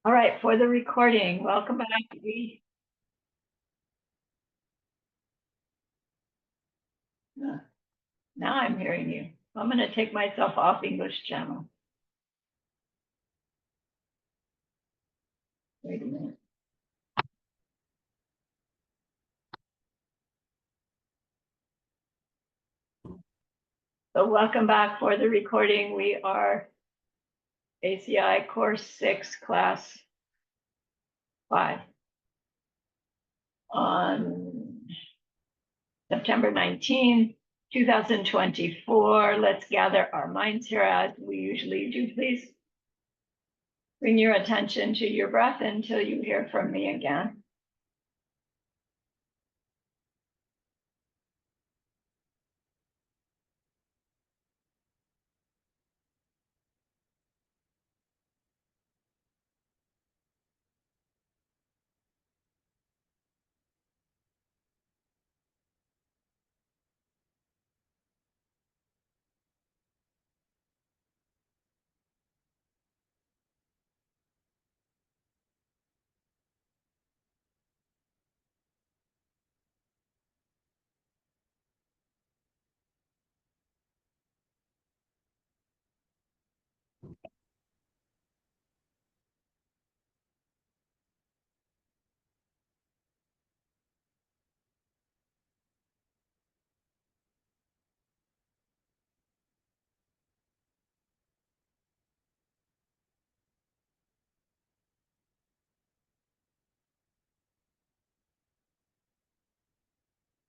All right, for the recording, welcome back. Now I'm hearing you. I'm going to take myself off English channel. Wait a minute. So welcome back for the recording. We are ACI Course 6, Class 5 on September 19, 2024. Let's gather our minds here as we usually do, please. Bring your attention to your breath until you hear from me again.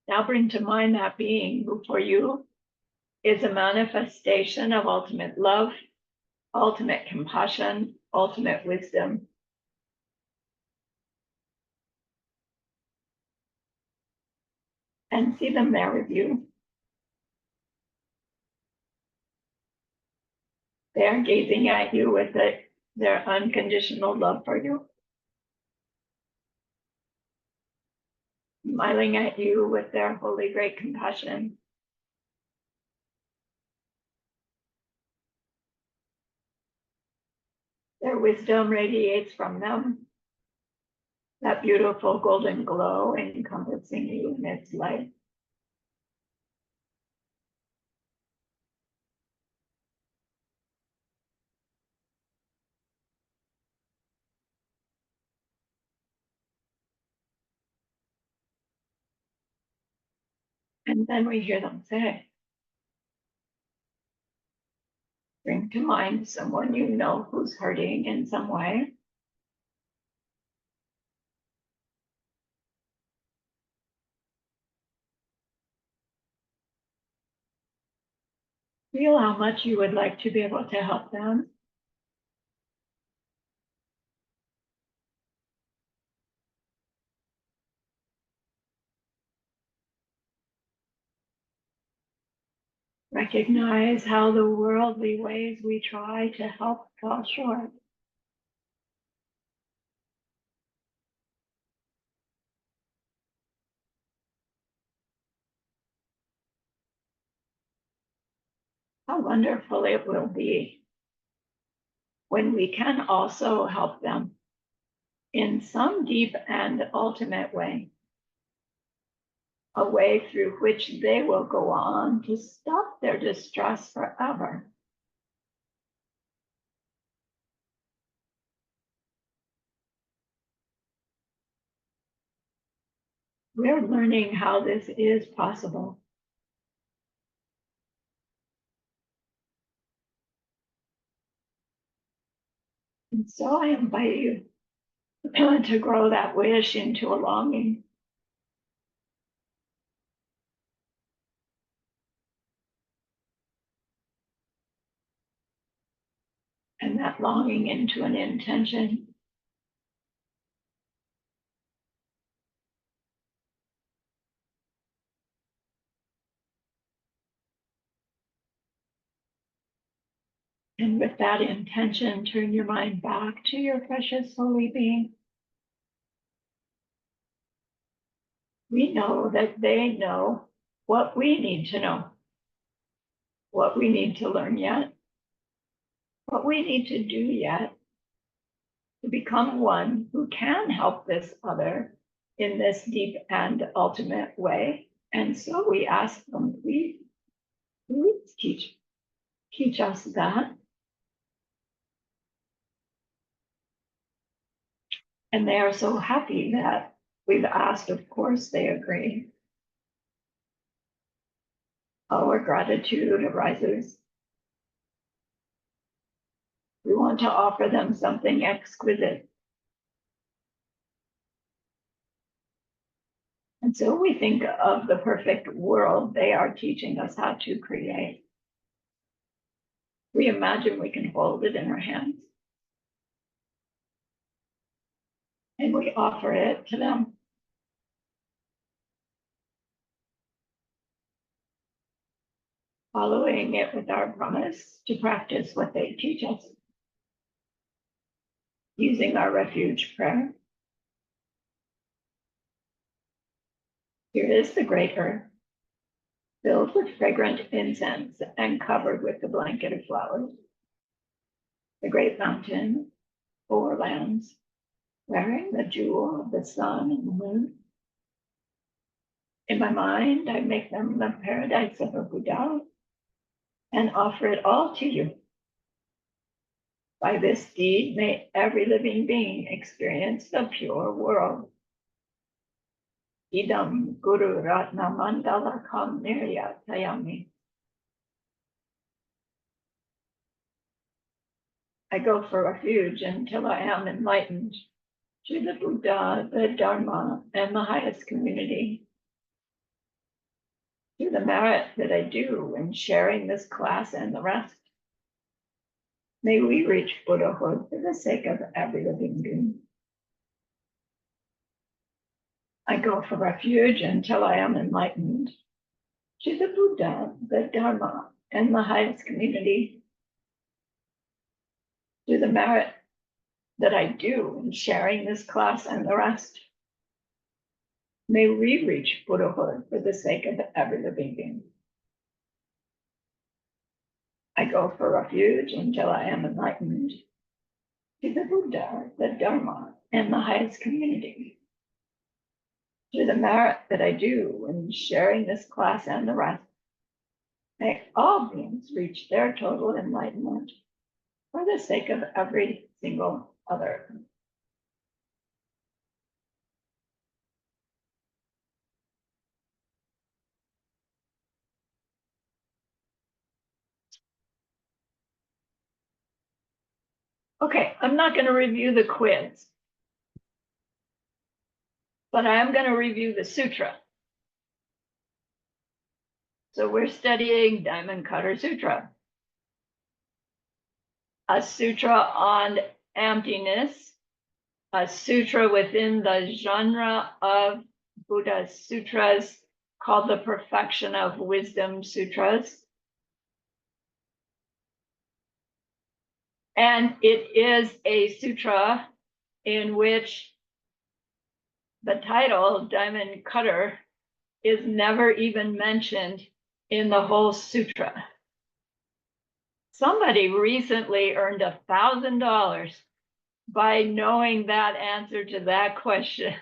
Now bring to mind that being who for you is a manifestation of ultimate love, ultimate compassion, ultimate wisdom. And see them there with you. They're gazing at you with their unconditional love for you. Smiling at you with their holy great compassion. Their wisdom radiates from them. That beautiful golden glow encompassing you in its light. And then we hear them say, bring to mind someone you know who's hurting in some way. Feel how much you would like to be able to help them. Recognize how the worldly ways we try to help fall short. How wonderful it will be when we can also help them in some deep and ultimate way, a way through which they will go on to stop their distress forever. We're learning how this is possible. And so I invite you to grow that wish into a longing. And that longing into an intention. And with that intention, turn your mind back to your precious holy being. We know that they know what we need to know, what we need to learn yet, what we need to do yet, to become one who can help this other in this deep and ultimate way. And so we ask them, please teach us that. And they are so happy that we've asked. Of course, they agree. Our gratitude arises. We want to offer them something exquisite. And so we think of the perfect world they are teaching us how to create. We imagine we can hold it in our hands. And we offer it to them. Following it with our promise to practice what they teach us. Using our refuge prayer. Here is the great earth, filled with fragrant incense and covered with the blanket of flowers. The great mountain, 4 lands, wearing the jewel of the sun and the moon. In my mind, I make them the paradise of a Buddha and offer it all to you. By this deed, may every living being experience the pure world. Idam Guru Ratna Mandala Kam Nirya Tayami. I go for refuge until I am enlightened to the Buddha, the Dharma, and the highest community. To the merit that I do in sharing this class and the rest. May we reach Buddhahood for the sake of every living being. I go for refuge until I am enlightened to the Buddha, the Dharma, and the highest community. To the merit that I do in sharing this class and the rest. May we reach Buddhahood for the sake of every living being. I go for refuge until I am enlightened to the Buddha, the Dharma, and the highest community. To the merit that I do in sharing this class and the rest, may all beings reach their total enlightenment for the sake of every single other. Okay, I'm not going to review the quiz, but I am going to review the sutra. So we're studying Diamond Cutter Sutra, a sutra on emptiness, a sutra within the genre of Buddha's sutras called the Perfection of Wisdom Sutras. And it is a sutra in which the title, Diamond Cutter, is never even mentioned in the whole sutra. Somebody recently earned $1,000 by knowing that answer to that question.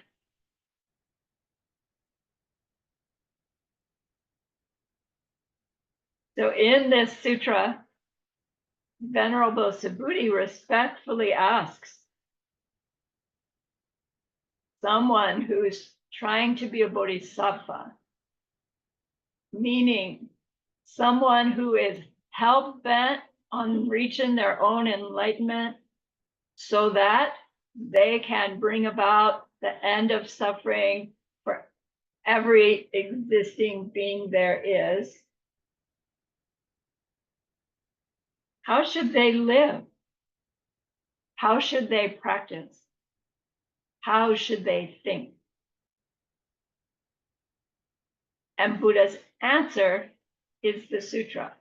So in this sutra, Venerable Subhuti respectfully asks someone who's trying to be a bodhisattva, meaning someone who is hell-bent on reaching their own enlightenment so that they can bring about the end of suffering for every existing being there is. How should they live? How should they practice? How should they think? And Buddha's answer is the sutra.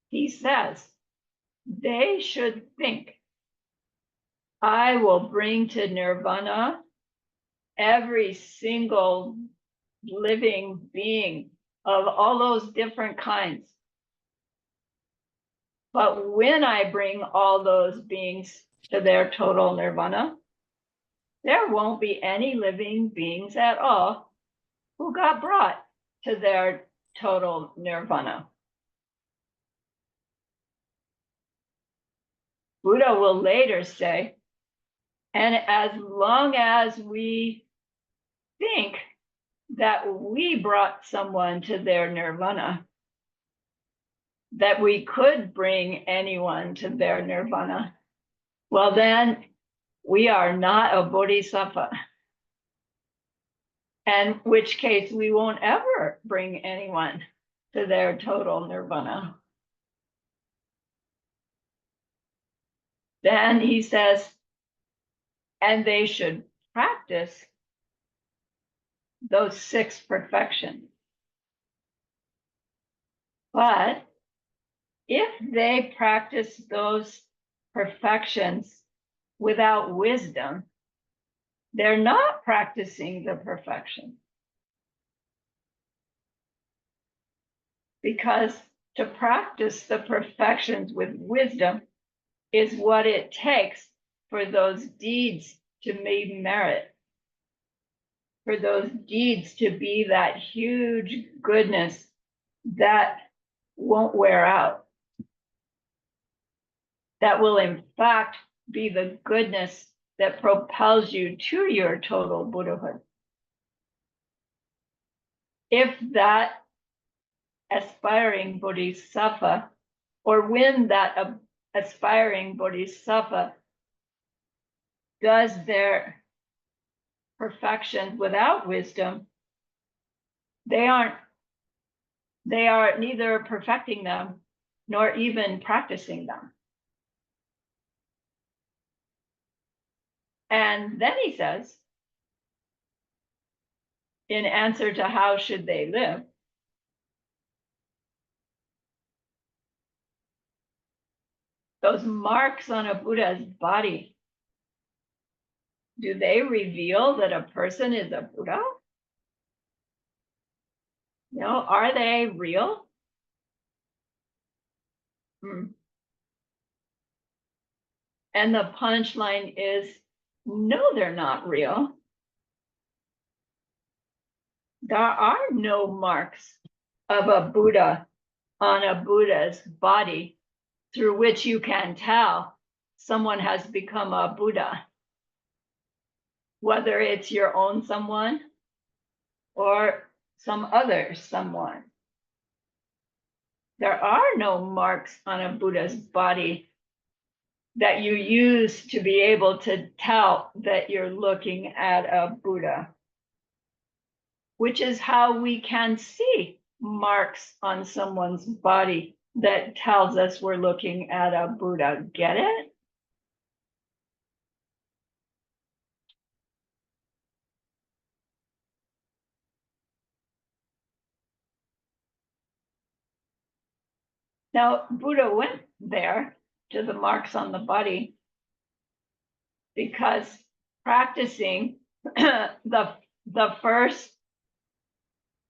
He says, they should think, I will bring to nirvana every single living being of all those different kinds. But when I bring all those beings to their total nirvana, there won't be any living beings at all who got brought to their total nirvana. Buddha will later say, and as long as we think that we brought someone to their nirvana, that we could bring anyone to their nirvana, well, then we are not a bodhisattva. In which case we won't ever bring anyone to their total nirvana. Then he says, and they should practice those 6 perfections. But if they practice those perfections without wisdom, they're not practicing the perfection. Because to practice the perfections with wisdom is what it takes for those deeds to make merit, for those deeds to be that huge goodness that won't wear out, that will in fact be the goodness that propels you to your total Buddhahood. If that aspiring bodhisattva, or when that aspiring bodhisattva does their perfection without wisdom, they are neither perfecting them nor even practicing them. And then he says, in answer to how should they live, those marks on a Buddha's body, do they reveal that a person is a Buddha? You know, are they real? And the punchline is, no, they're not real. There are no marks of a Buddha on a Buddha's body through which you can tell someone has become a Buddha, whether it's your own someone or some other someone. There are no marks on a Buddha's body that you use to be able to tell that you're looking at a Buddha, which is how we can see marks on someone's body that tells us we're looking at a Buddha. Get it? Now, Buddha went there to the marks on the body because practicing the first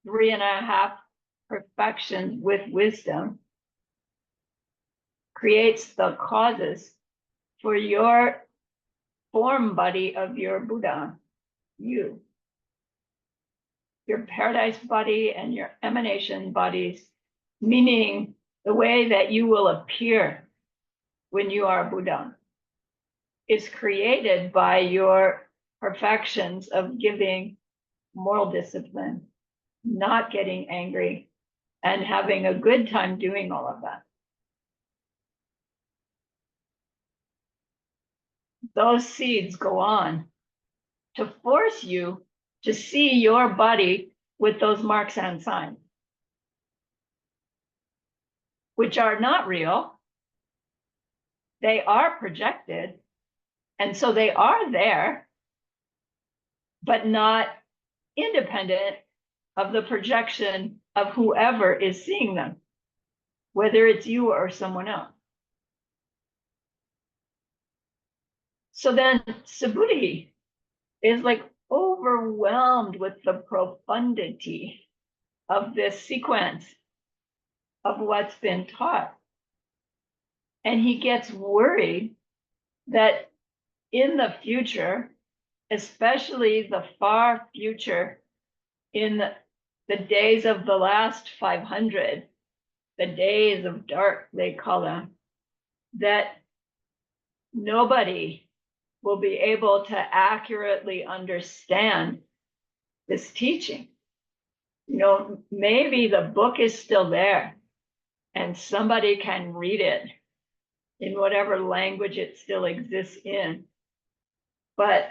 3.5 perfections with wisdom creates the causes for your form body of your Buddha, you. Your paradise body and your emanation bodies, meaning the way that you will appear when you are Buddha, is created by your perfections of giving, moral discipline, not getting angry, and having a good time doing all of that. Those seeds go on to force you to see your body with those marks and signs, which are not real. They are projected, and so they are there, but not independent of the projection of whoever is seeing them, whether it's you or someone else. So then Subhuti is like overwhelmed with the profundity of this sequence of what's been taught. And he gets worried that in the future, especially the far future, in the days of the last 500, the days of dark, they call them, that nobody will be able to accurately understand this teaching. Maybe the book is still there and somebody can read it in whatever language it still exists in. But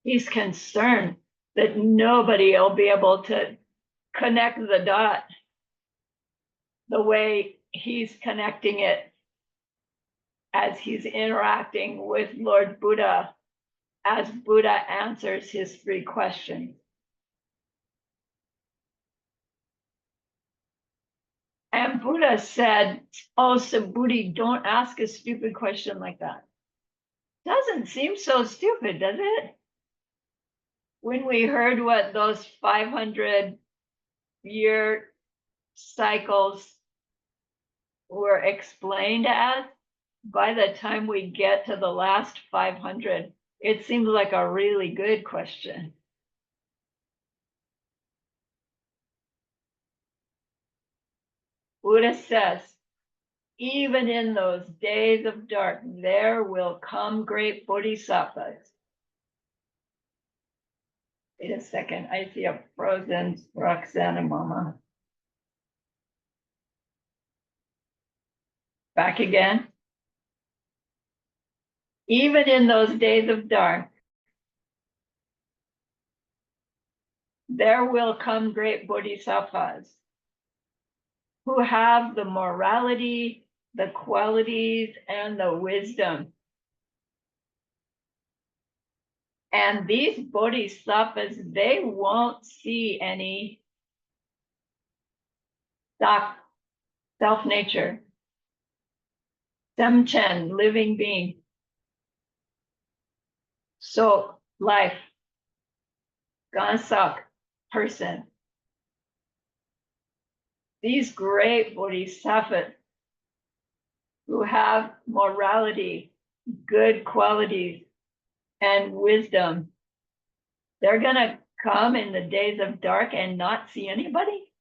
he's concerned that nobody will be able to connect the dot the way he's connecting it as he's interacting with Lord Buddha, as Buddha answers his 3 questions. And Buddha said, "Oh, Subhuti, don't ask a stupid question like that." Doesn't seem so stupid, does it? When we heard what those 500-year cycles were explained as, by the time we get to the last 500, it seems like a really good question. Buddha says, even in those days of dark, there will come great bodhisattvas. Wait a second, I see a frozen Roxana Mama. Back again. Even in those days of dark, there will come great bodhisattvas who have the morality, the qualities, and the wisdom. And these bodhisattvas, they won't see any self-nature. Semchen, living being. So, life. Gansak, person. These great bodhisattvas who have morality, good qualities, and wisdom, they're going to come in the days of dark and not see anybody?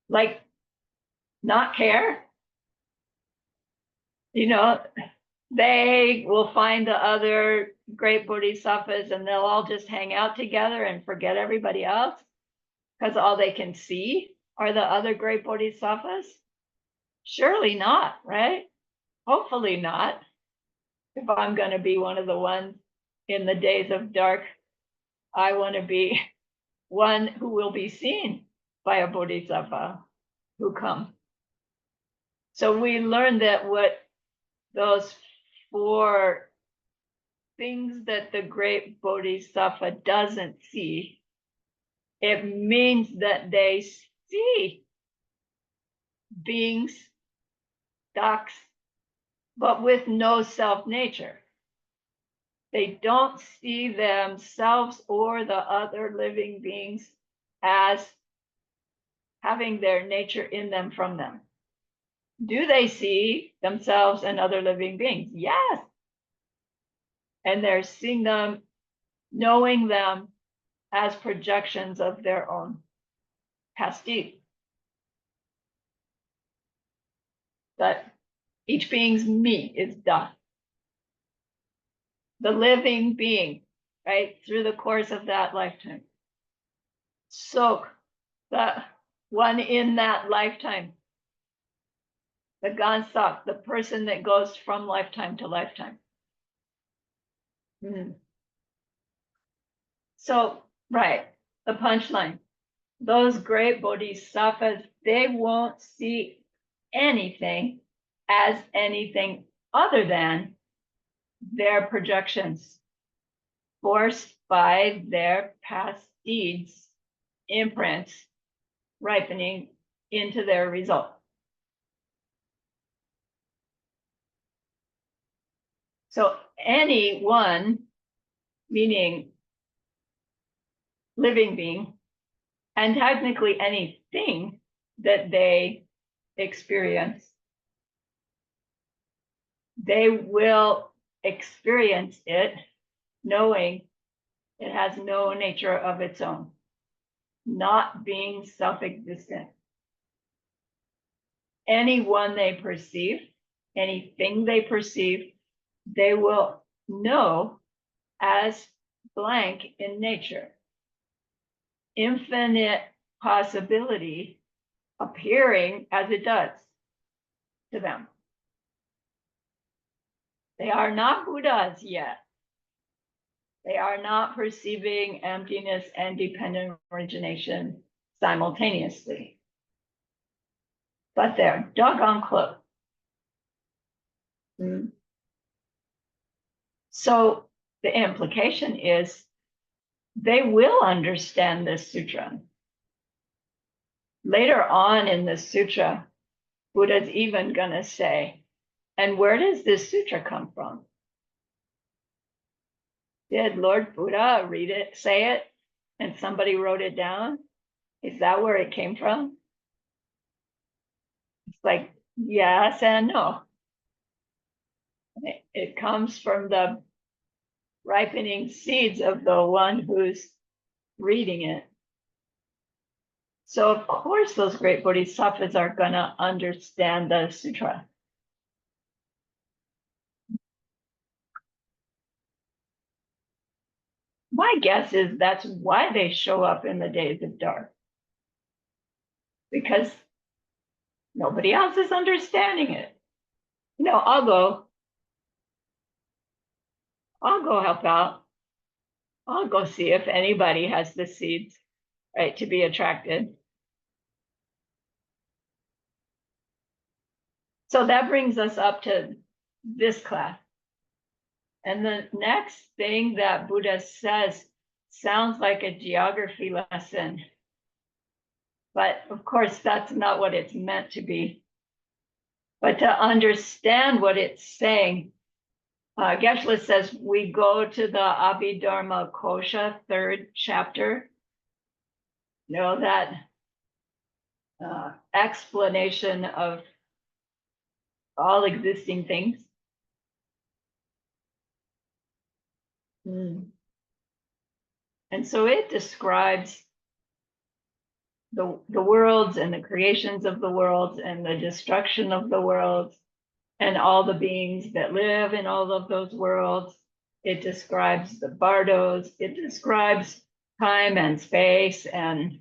Like, not care? They will find the other great bodhisattvas and they'll all just hang out together and forget everybody else because all they can see are the other great bodhisattvas? Surely not, right? Hopefully not. If I'm going to be one of the ones in the days of dark, I want to be one who will be seen by a bodhisattva who come. So we learned that what those 4 things that the great bodhisattva doesn't see, it means that they see beings, ducks, but with no self-nature. They don't see themselves or the other living beings as having their nature in them from them. Do they see themselves and other living beings? Yes. And they're seeing them, knowing them as projections of their own pasti. That each being's me is done. The living being, right, through the course of that lifetime. So the one in that lifetime, the Gansak, the person that goes from lifetime to lifetime. So, right, the punchline. Those great bodhisattvas, they won't see anything as anything other than their projections, forced by their past deeds, imprints, ripening into their result. So anyone, meaning living being, and technically anything that they experience, they will experience it knowing it has no nature of its own, not being self-existent. Anyone they perceive, anything they perceive, they will know as blank in nature. Infinite possibility appearing as it does to them. They are not Buddhas yet. They are not perceiving emptiness and dependent origination simultaneously, but they're doggone close. So the implication is they will understand this sutra. Later on in the sutra, Buddha's even going to say, and where does this sutra come from? Did Lord Buddha read it, say it, and somebody wrote it down? Is that where it came from? It's like, yes and no. It comes from the ripening seeds of the one who's reading it. So of course those great bodhisattvas are going to understand the sutra. My guess is that's why they show up in the days of dark, because nobody else is understanding it. I'll go help out. I'll go see if anybody has the seeds, right, to be attracted. So that brings us up to this class. And the next thing that Buddha says sounds like a geography lesson. But of course, that's not what it's meant to be. But to understand what it's saying, Geshe says we go to the Abhidharma Kosha, 3rd chapter. That explanation of all existing things. And so it describes the worlds and the creations of the worlds and the destruction of the worlds and all the beings that live in all of those worlds. It describes the bardos. It describes time and space and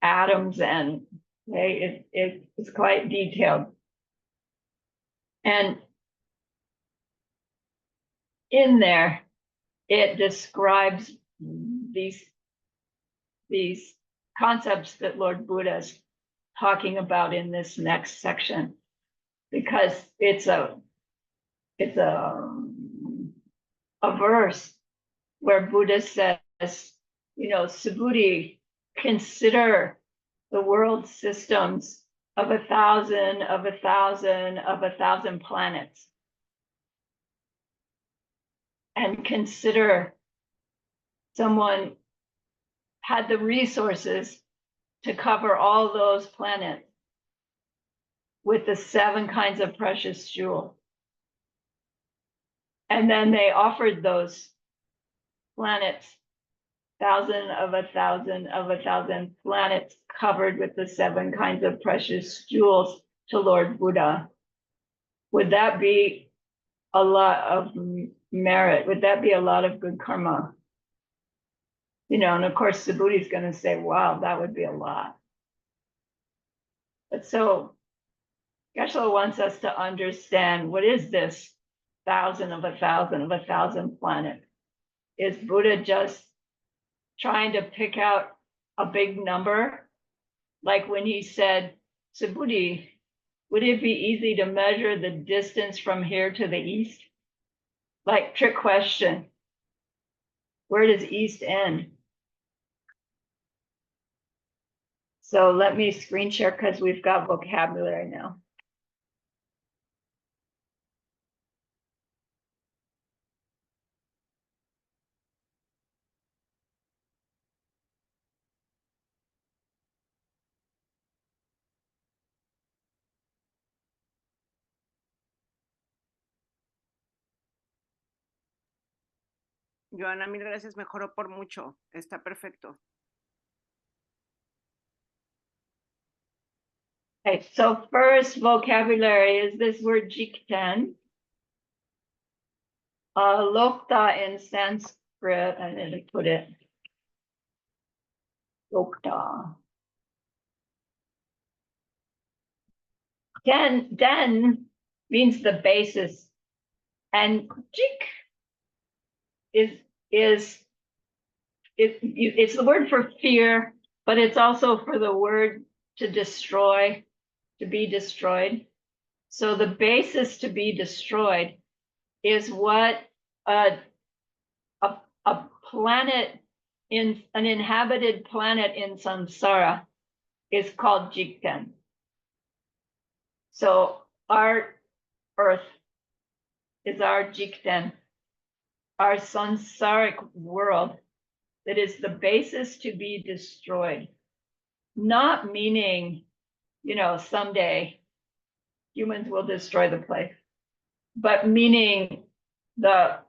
atoms, and it's quite detailed. And in there, it describes these concepts that Lord Buddha is talking about in this next section, because it's a verse where Buddha says, Subhuti, consider the world systems of 1,000, of 1,000, of 1,000 planets, and consider someone had the resources to cover all those planets with the 7 kinds of precious jewels. And then they offered those planets, 1,000 of 1,000 of 1,000 planets covered with the 7 kinds of precious jewels to Lord Buddha. Would that be a lot of merit? Would that be a lot of good karma? And of course, Subhuti is going to say, wow, that would be a lot. But so Geshe wants us to understand, what is this 1,000 of 1,000 of 1,000 planets? Is Buddha just trying to pick out a big number? Like when he said, Subhuti, would it be easy to measure the distance from here to the east? Like, trick question. Where does east end? So let me screen share because we've got vocabulary now. Joana, mil gracias, mejoró por mucho. Está perfecto. Okay, so first vocabulary is this word jikten. Lokta in Sanskrit, I didn't put it. Lokta. Den means the basis, and jik is it's the word for fear, but it's also for the word to destroy, to be destroyed. So the basis to be destroyed is what a planet in an inhabited planet in samsara is called jikten. So our earth is our jikten, our samsaric world that is the basis to be destroyed. Not meaning, someday humans will destroy the place, but meaning the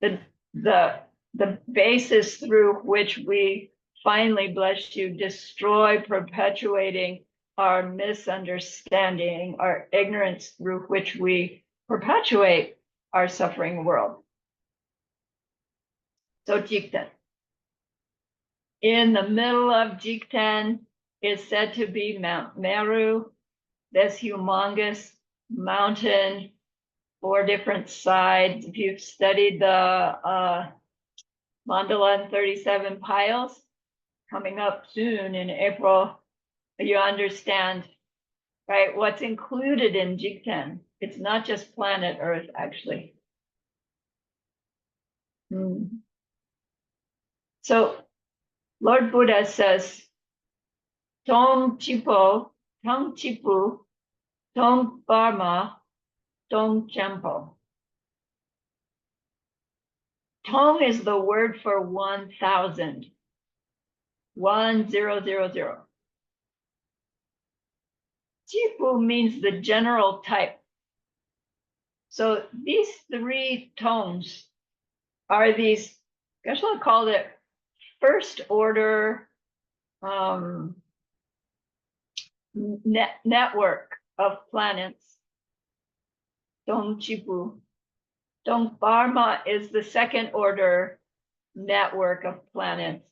the the basis through which we finally, bless you, destroy perpetuating our misunderstanding, our ignorance through which we perpetuate our suffering world. So Jikten. In the middle of Jikten is said to be Mount Meru, this humongous mountain, 4 different sides. If you've studied the Mandala and 37 piles coming up soon in April, you understand, right, what's included in Jikten. It's not just planet Earth, actually. So Lord Buddha says, Tong Chipo, Tong Chipu, Tong Barma, Tong Champo. Tong is the word for 1,000. 1000. Chipu means the general type. So these 3 tones are these, I guess I'll call it first order network of planets. Dong Chipu. Dong Barma is the second order network of planets.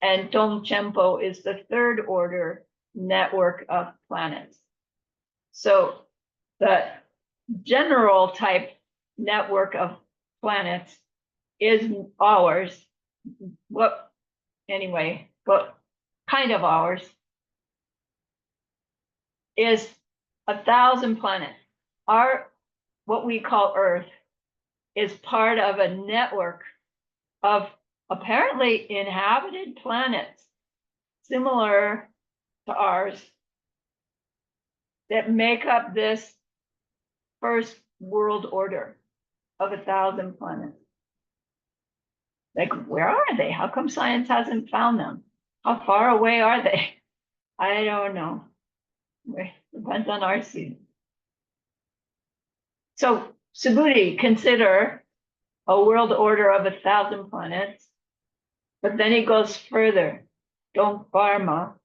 And Dong Chempo is the third order network of planets. So the general type network of planets is ours. What kind of ours is 1,000 planets. What we call Earth is part of a network of apparently inhabited planets similar to ours that make up this first world order of 1,000 planets. Like, where are they? How come science hasn't found them? How far away are they? I don't know. Depends on our season. So Subhuti, consider a world order of 1,000 planets, but then he goes further. Don't Dharma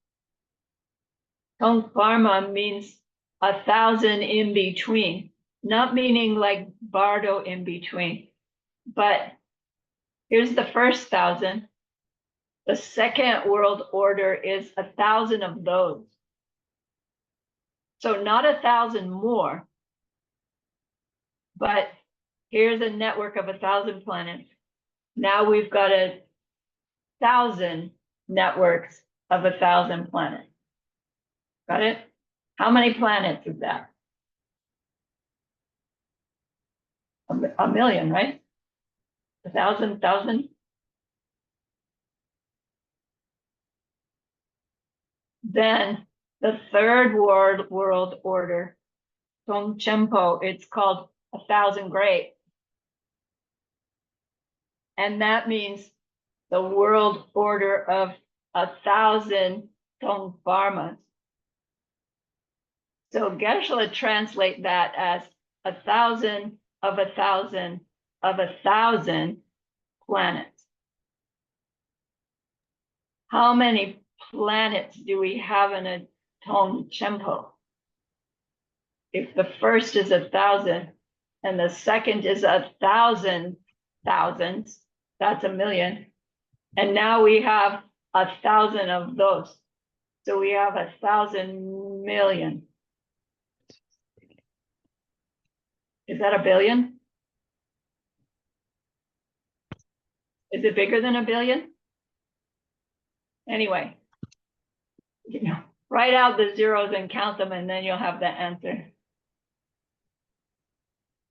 means 1,000 in between, not meaning like Bardo in between, but here's the first 1,000. The second world order is 1,000 of those. So not 1,000 more, but here's a network of 1,000 planets. Now we've got 1,000 networks of 1,000 planets. Got it? How many planets is that? A million, right? 1,000. Then the third world order, Tongchenpo, it's called 1,000 great. And that means the world order of 1,000 Tongvarmas. So Geshe-la translate that as 1,000 of 1,000 of 1,000 planets. How many planets do we have in a tone tempo? If the first is 1,000 and the second is 1,000 thousands, that's 1,000,000. And now we have 1,000 of those. So we have 1,000 million. Is that a billion? Is it bigger than a billion? Anyway, write out the zeros and count them, and then you'll have the answer.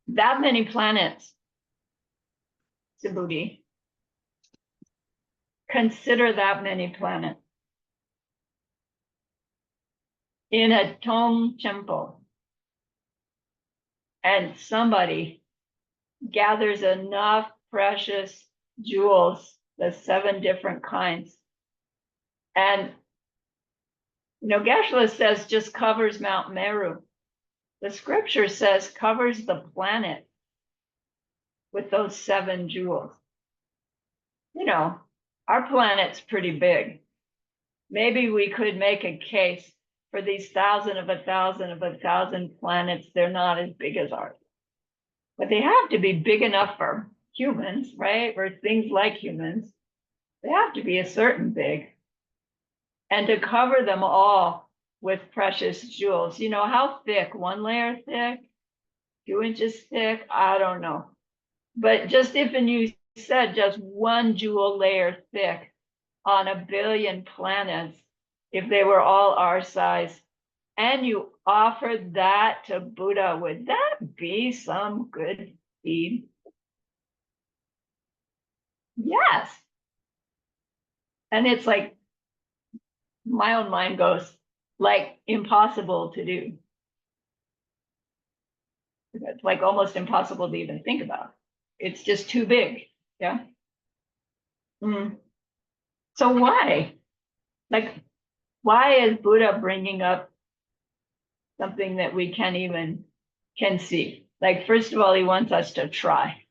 That many planets, Subhuti. Consider that many planets in a tone tempo. And somebody gathers enough precious jewels, the 7 different kinds. And, Geshe-la says just covers Mount Meru. The scripture says covers the planet with those 7 jewels. Our planet's pretty big. Maybe we could make a case for these 1,000 of 1,000 of 1,000 planets. They're not as big as ours. But they have to be big enough for humans, right? Or things like humans. They have to be a certain big. And to cover them all with precious jewels. How thick? 1 layer thick? 2 inches thick? I don't know. But just if you said just 1 jewel layer thick on 1 billion planets, if they were all our size, and you offered that to Buddha, would that be some good deed? Yes. And it's like, my own mind goes, like, impossible to do. It's like almost impossible to even think about. It's just too big. Yeah. So why? Why is Buddha bringing up something that we can see? First of all, he wants us to try.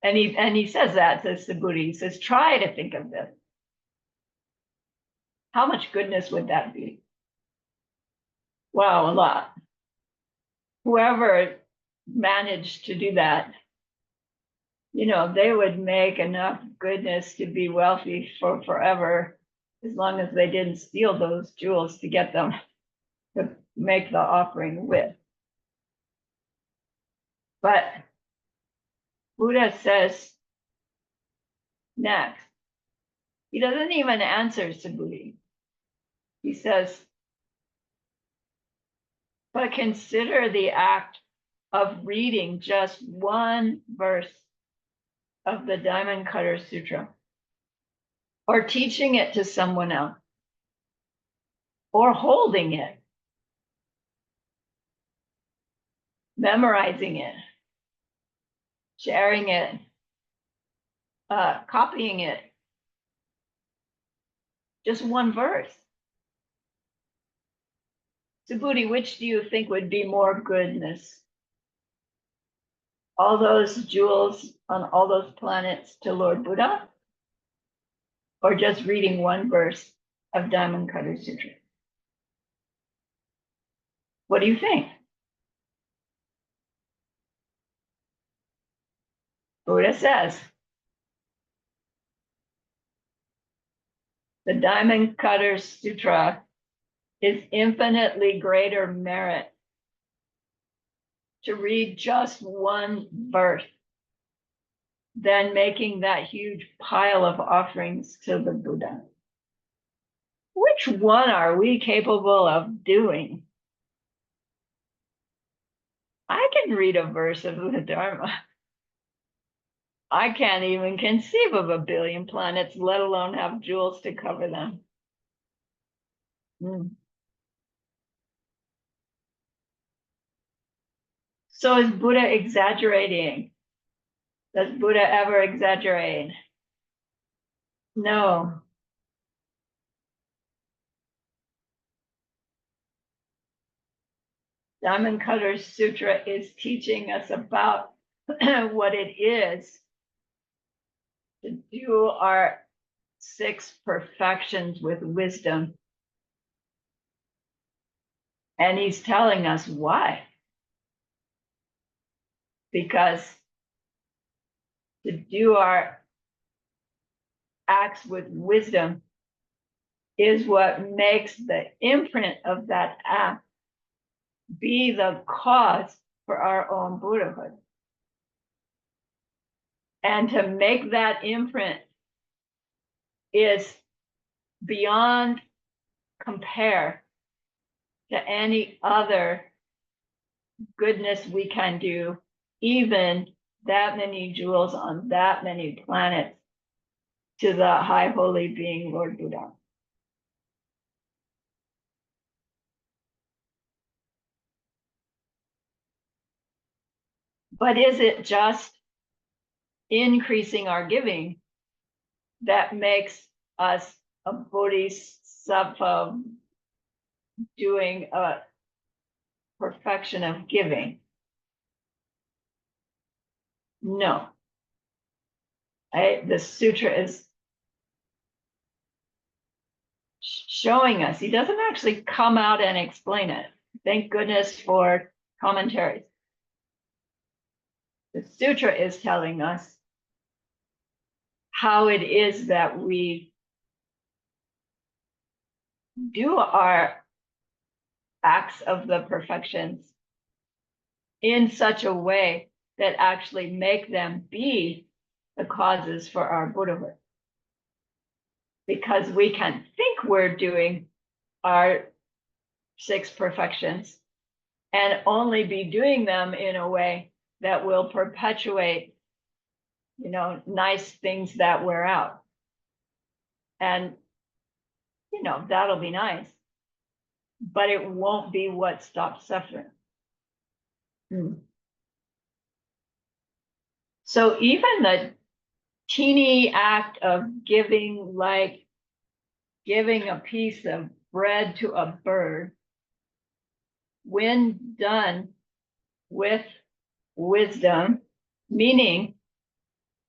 And he says that to Subhuti. He says, try to think of this. How much goodness would that be? Wow, a lot. Whoever managed to do that, they would make enough goodness to be wealthy for forever, as long as they didn't steal those jewels to get them to make the offering with. But Buddha says next, he doesn't even answer Subhuti. He says, but consider the act of reading just 1 verse of the Diamond Cutter Sutra, or teaching it to someone else, or holding it, memorizing it, sharing it, copying it. Just 1 verse. Subhuti, which do you think would be more goodness? All those jewels on all those planets to Lord Buddha? Or just reading 1 verse of Diamond Cutter Sutra? What do you think? Buddha says, the Diamond Cutter Sutra is infinitely greater merit to read just 1 verse than making that huge pile of offerings to the Buddha. Which one are we capable of doing? I can read a verse of the Dharma. I can't even conceive of 1 billion planets, let alone have jewels to cover them. So is Buddha exaggerating? Does Buddha ever exaggerate? No. Diamond Cutter Sutra is teaching us about what it is to do our 6 perfections with wisdom. And he's telling us why. Because to do our acts with wisdom is what makes the imprint of that act be the cause for our own Buddhahood. And to make that imprint is beyond compare to any other goodness we can do, even that many jewels on that many planets, to the high holy being, Lord Buddha. But is it just increasing our giving that makes us a bodhisattva doing a perfection of giving? No. The sutra is showing us. He doesn't actually come out and explain it. Thank goodness for commentaries. The sutra is telling us how it is that we do our acts of the perfections in such a way that actually make them be the causes for our Buddhahood. Because we can think we're doing our 6 perfections and only be doing them in a way that will perpetuate, nice things that wear out. And, that'll be nice, but it won't be what stops suffering. So even the teeny act of giving, like giving a piece of bread to a bird, when done with wisdom, meaning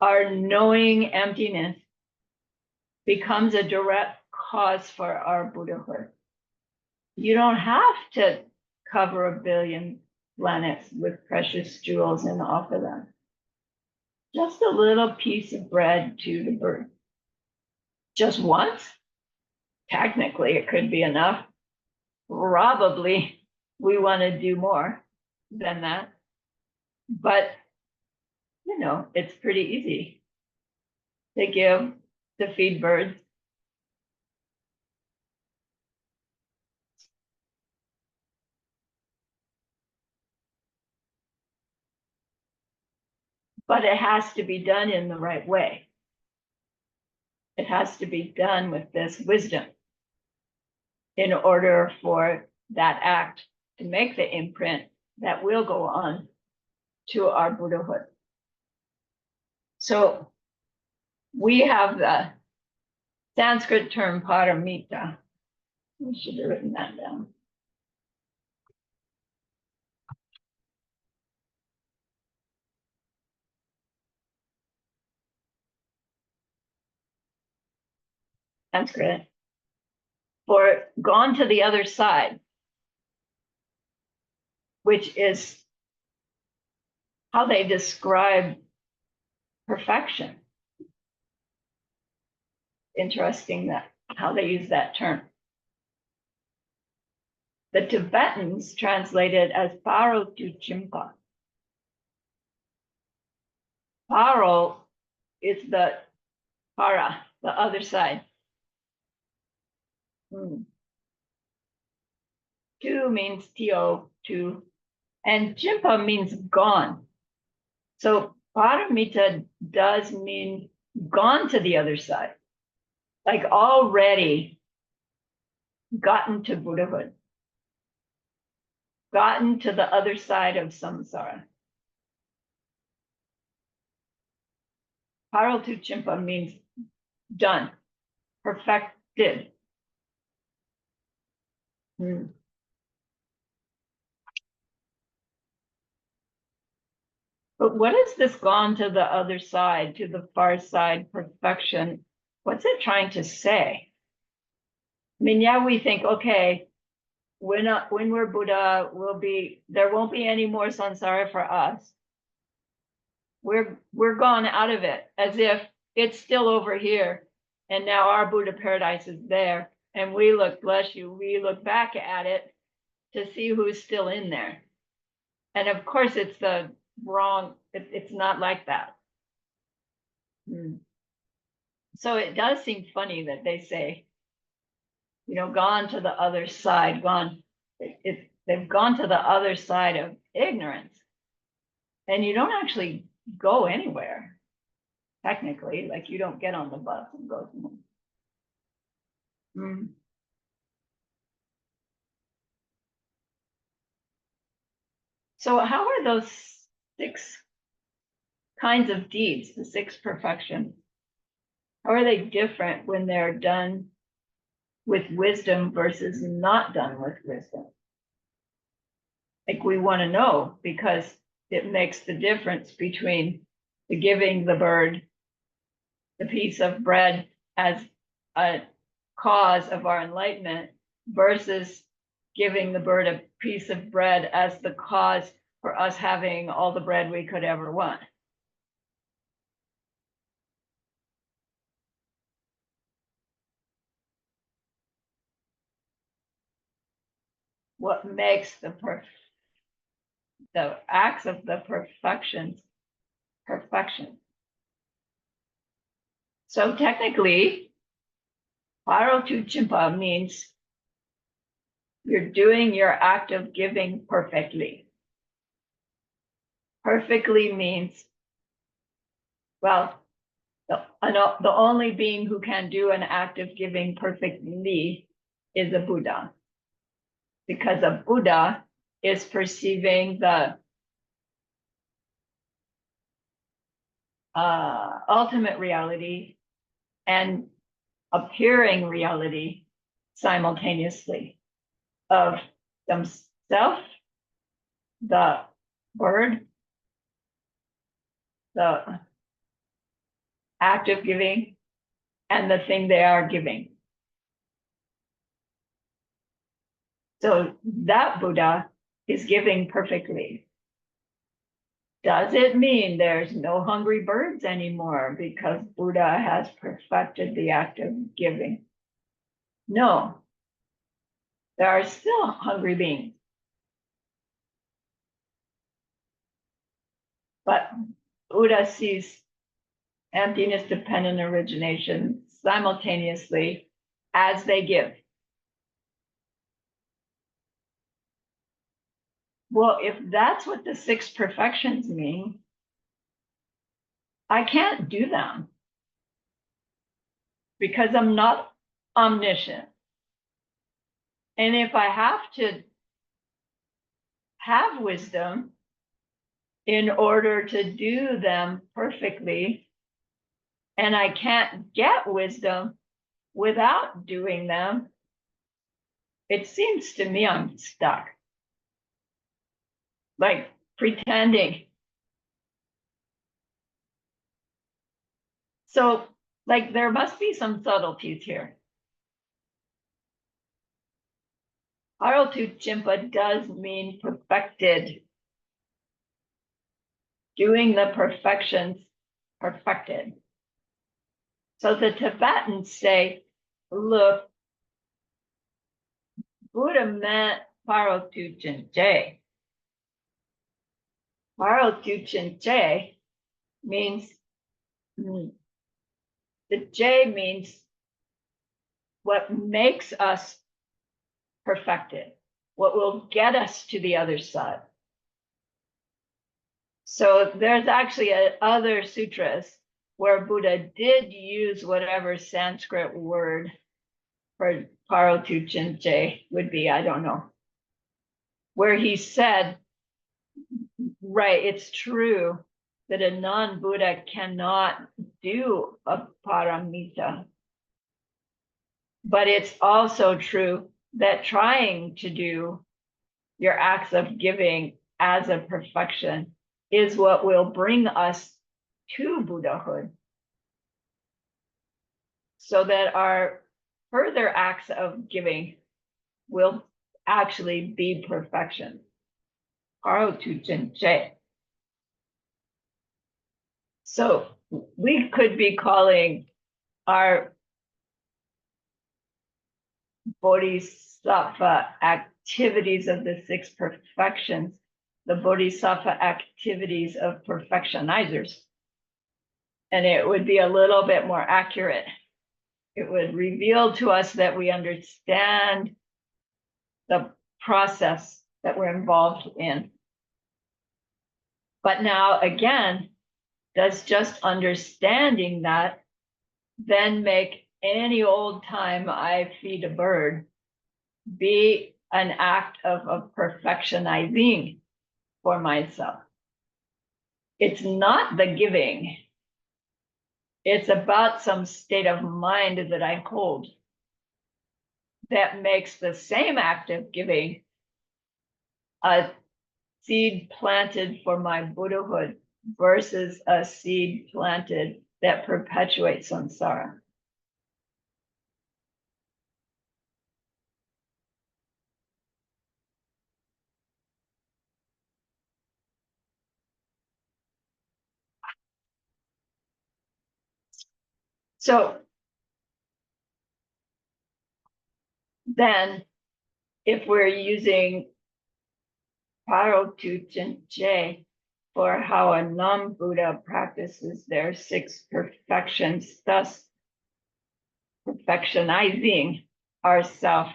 our knowing emptiness, becomes a direct cause for our Buddhahood. You don't have to cover 1 billion planets with precious jewels and offer them. Just a little piece of bread to the bird. Just once? Technically, it could be enough. Probably we want to do more than that. But, it's pretty easy to give, to feed birds. But it has to be done in the right way. It has to be done with this wisdom in order for that act to make the imprint that will go on to our Buddhahood. So we have the Sanskrit term paramita. We should have written that down. Sanskrit. For gone to the other side, which is how they describe perfection. Interesting that how they use that term. The Tibetans translate it as paro tu chimpa. Paro is the para, the other side. Tu means to, to, and chimpa means gone. So paramita does mean gone to the other side, like already gotten to Buddhahood, gotten to the other side of samsara. Paro tu chimpa means done, perfected. Hmm. But what is this gone to the other side, to the far side perfection? What's it trying to say? I mean, yeah, we think, okay, when we're Buddha, there won't be any more samsara for us. We're gone out of it, as if it's still over here, and now our Buddha paradise is there, and we look, bless you, we look back at it to see who's still in there. And of course, it's the wrong. It's not like that. So it does seem funny that they say, gone to the other side, they've gone to the other side of ignorance. And you don't actually go anywhere, technically, like you don't get on the bus and go somewhere. So how are those 6 kinds of deeds, the 6 perfections, how are they different when they're done with wisdom versus not done with wisdom? Like we want to know, because it makes the difference between the giving the bird the piece of bread as a cause of our enlightenment versus giving the bird a piece of bread as the cause for us having all the bread we could ever want. What makes the acts of the perfections perfection? So technically, Paro tu chimpa means you're doing your act of giving perfectly. Perfectly means, well, the only being who can do an act of giving perfectly is a Buddha. Because a Buddha is perceiving the ultimate reality and appearing reality simultaneously of themselves, the bird, the act of giving, and the thing they are giving. So that Buddha is giving perfectly. Does it mean there's no hungry birds anymore because Buddha has perfected the act of giving? No, there are still hungry beings. But Buddha sees emptiness, dependent origination simultaneously as they give. Well, if that's what the 6 perfections mean, I can't do them because I'm not omniscient. And if I have to have wisdom in order to do them perfectly, and I can't get wisdom without doing them, it seems to me I'm stuck. Like pretending. So, like, there must be some subtleties here. Haraltu Chimpa does mean perfected. Doing the perfections perfected. So the Tibetans say, look, Buddha meant Haraltu Chinche. Haraltu Chinche means, the J means what makes us perfected, what will get us to the other side. So there's actually other sutras where Buddha did use whatever Sanskrit word for Parotu Chinche would be, I don't know, where he said, right, it's true that a non-Buddha cannot do a paramita. But it's also true that trying to do your acts of giving as a perfection is what will bring us to Buddhahood, so that our further acts of giving will actually be perfection. So we could be calling our bodhisattva activities of the six perfections the bodhisattva activities of perfectionizers. And it would be a little bit more accurate. It would reveal to us that we understand the process that we're involved in. But now, again, does just understanding that then make any old time I feed a bird be an act of perfectionizing for myself? It's not the giving. It's about some state of mind that I hold that makes the same act of giving a seed planted for my Buddhahood versus a seed planted that perpetuates samsara. So then, if we're using Paro Tu Jinche for how a non-Buddha practices their six perfections, thus perfectionizing ourself,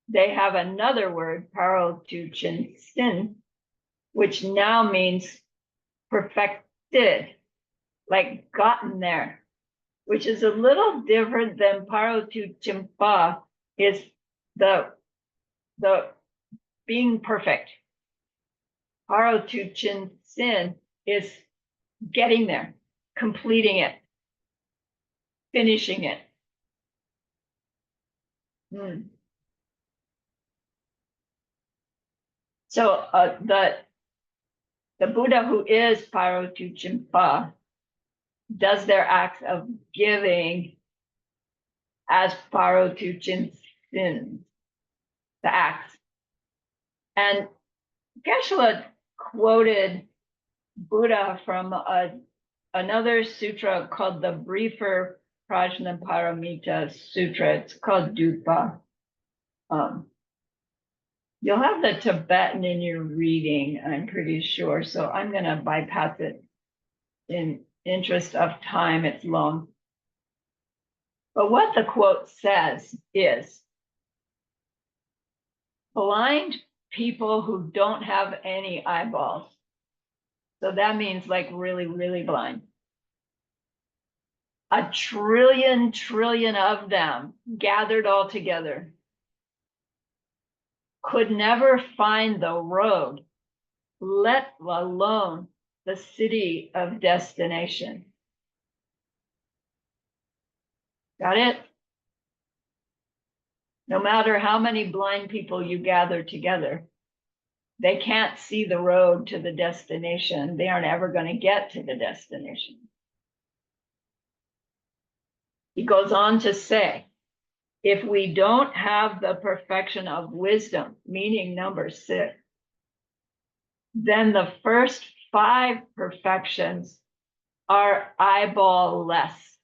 they have another word, Paro Tu Chin Sin, which now means perfected, like gotten there, which is a little different than Paro Tu Chimpa, is the being perfect. Paro Tu Chin Sin is getting there, completing it, finishing it. So the Buddha who is Paro Tu Chimpa does their acts of giving as Paro Tu Chin Sin, the acts. And Geshe-la quoted Buddha from another sutra called the Briefer Prajnaparamita Sutra. It's called Dupa. You'll have the Tibetan in your reading, I'm pretty sure. So I'm going to bypass it in interest of time. It's long. But what the quote says is, blind people who don't have any eyeballs. So that means like really, really blind. A trillion of them gathered all together could never find the road, let alone the city of destination. Got it? No matter how many blind people you gather together, they can't see the road to the destination. They aren't ever going to get to the destination. He goes on to say, if we don't have the perfection of wisdom, meaning number 6, then the first 5 perfections are eyeball-less.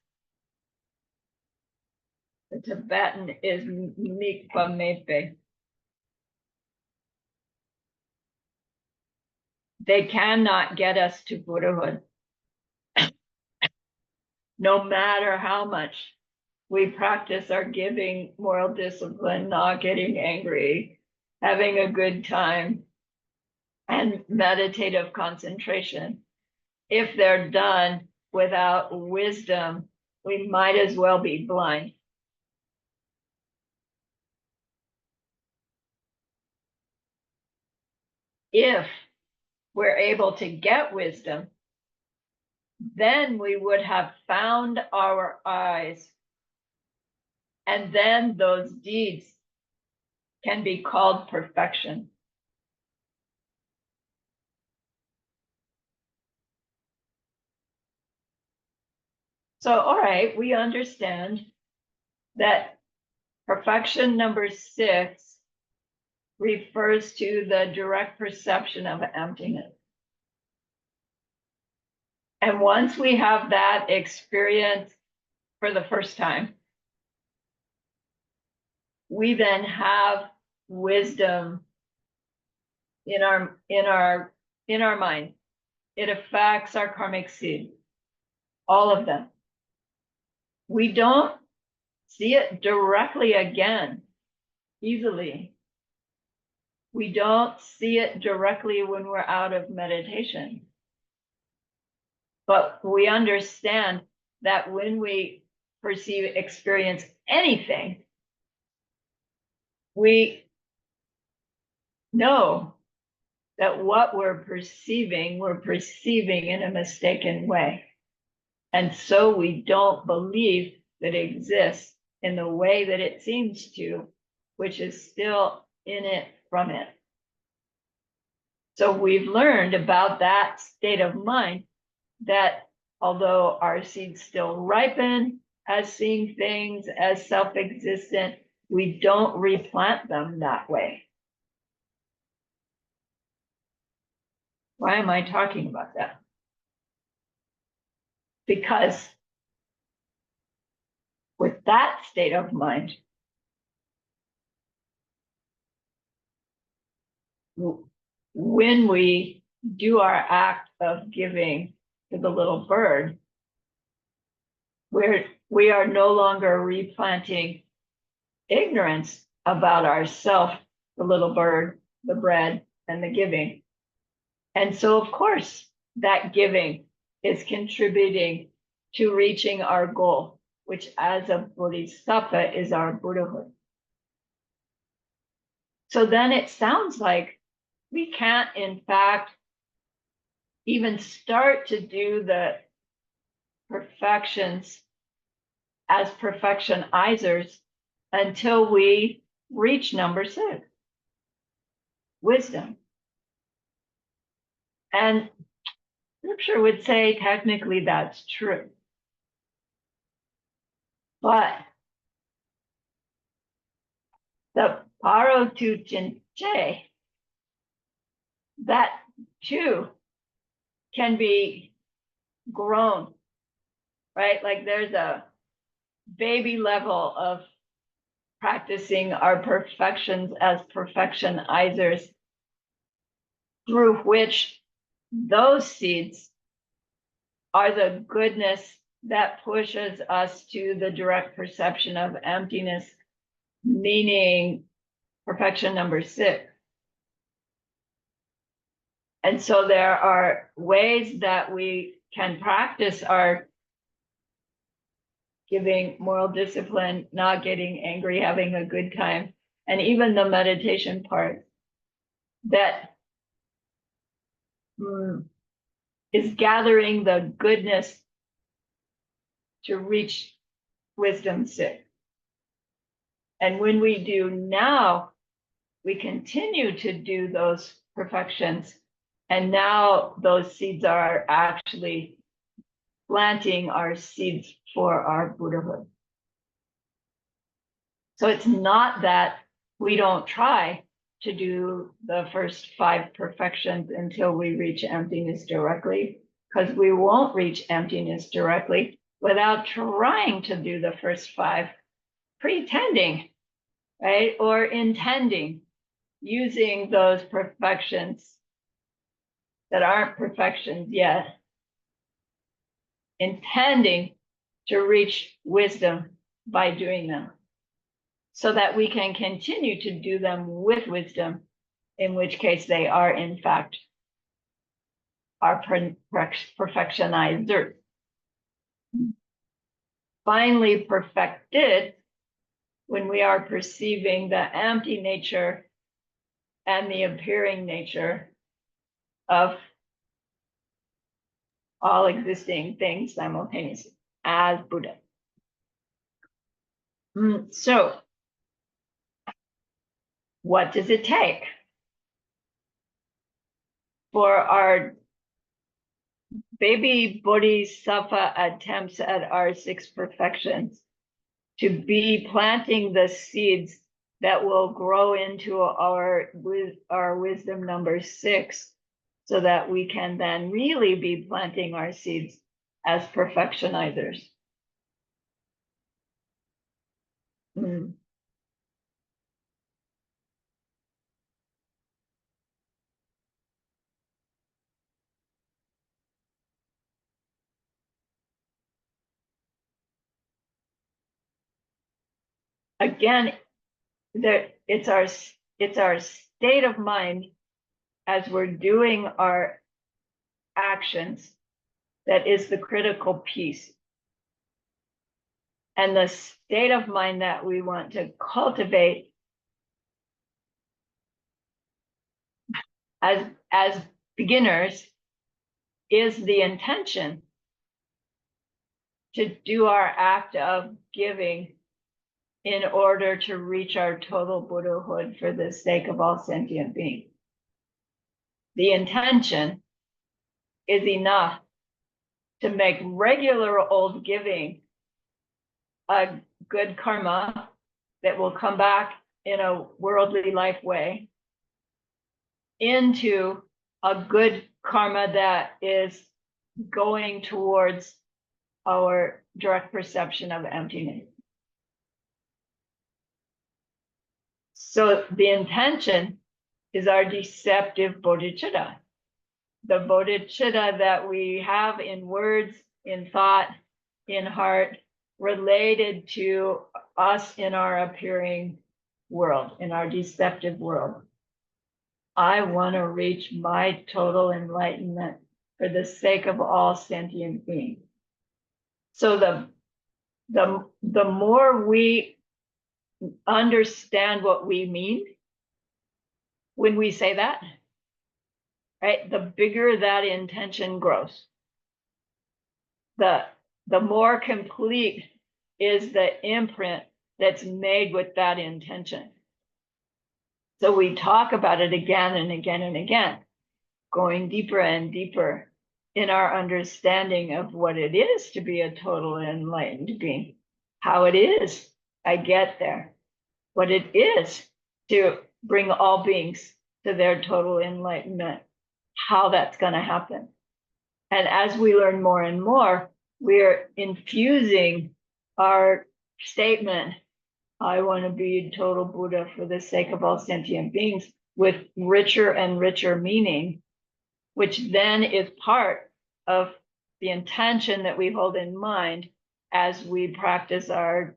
The Tibetan is mikpa mepe. They cannot get us to Buddhahood. No matter how much we practice our giving, moral discipline, not getting angry, having a good time, and meditative concentration. If they're done without wisdom, we might as well be blind. If we're able to get wisdom, then we would have found our eyes, and then those deeds can be called perfection. So, all right, we understand that perfection number 6 refers to the direct perception of emptiness. And once we have that experience for the first time, we then have wisdom in our mind. It affects our karmic seed, all of them. We don't see it directly again easily. We don't see it directly when we're out of meditation. But we understand that when we experience anything, we know that what we're perceiving in a mistaken way. And so we don't believe that it exists in the way that it seems to, which is still in it from it. So we've learned about that state of mind, that although our seeds still ripen as seeing things as self-existent, we don't replant them that way. Why am I talking about that? Because with that state of mind, when we do our act of giving to the little bird, we are no longer replanting ignorance about ourself, the little bird, the bread, and the giving. And so, of course, that giving is contributing to reaching our goal, which as a bodhisattva is our Buddhahood. So then it sounds like we can't, in fact, even start to do the perfections as perfectionizers until we reach number 6, wisdom. And scripture would say technically that's true. But the paro tu jinche, that too can be grown, right? Like there's a baby level of practicing our perfections as perfectionizers, through which those seeds are the goodness that pushes us to the direct perception of emptiness, meaning perfection number 6. And so there are ways that we can practice our giving, moral discipline, not getting angry, having a good time, and even the meditation part that is gathering the goodness to reach wisdom 6. And when we do now, we continue to do those perfections. And now those seeds are actually planting our seeds for our Buddhahood. So it's not that we don't try to do the first 5 perfections until we reach emptiness directly, because we won't reach emptiness directly without trying to do the first 5, pretending, right? Or intending, using those perfections that aren't perfections yet, intending to reach wisdom by doing them, so that we can continue to do them with wisdom, in which case they are, in fact, our perfectionizer. Finally perfected when we are perceiving the empty nature and the appearing nature of all existing things simultaneously as Buddha. So, what does it take for our baby bodhisattva attempts at our six perfections to be planting the seeds that will grow into our wisdom number 6, so that we can then really be planting our seeds as perfectionizers. Again, it's our state of mind as we're doing our actions that is the critical piece. And the state of mind that we want to cultivate as beginners is the intention to do our act of giving in order to reach our total Buddhahood for the sake of all sentient beings. The intention is enough to make regular old giving a good karma that will come back in a worldly life way into a good karma that is going towards our direct perception of emptiness. So the intention is our deceptive bodhicitta, the bodhicitta that we have in words, in thought, in heart, related to us in our appearing world, in our deceptive world. I want to reach my total enlightenment for the sake of all sentient beings. So the more we understand what we mean when we say that, right, the bigger that intention grows. The more complete is the imprint that's made with that intention. So we talk about it again and again and again, going deeper and deeper in our understanding of what it is to be a total enlightened being, how it is I get there, what it is to bring all beings to their total enlightenment, how that's going to happen. And as we learn more and more, we're infusing our statement, I want to be total Buddha for the sake of all sentient beings, with richer and richer meaning, which then is part of the intention that we hold in mind as we practice our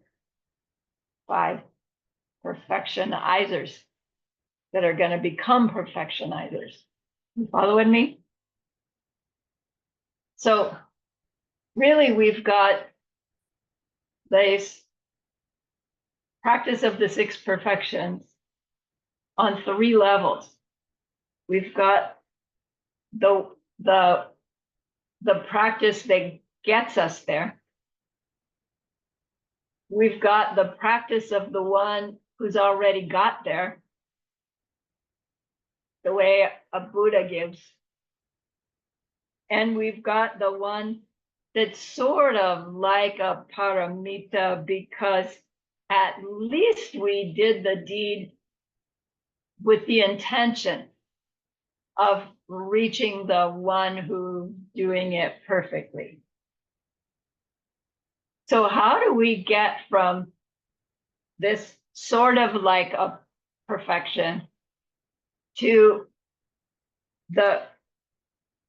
5 perfectionizers that are going to become perfectionizers. You following me? So really, we've got this practice of the 6 perfections on 3 levels. We've got the practice that gets us there. We've got the practice of the one who's already got there, the way a Buddha gives. And we've got the one that's sort of like a paramita, because at least we did the deed with the intention of reaching the one who's doing it perfectly. So how do we get from this sort of like a perfection to the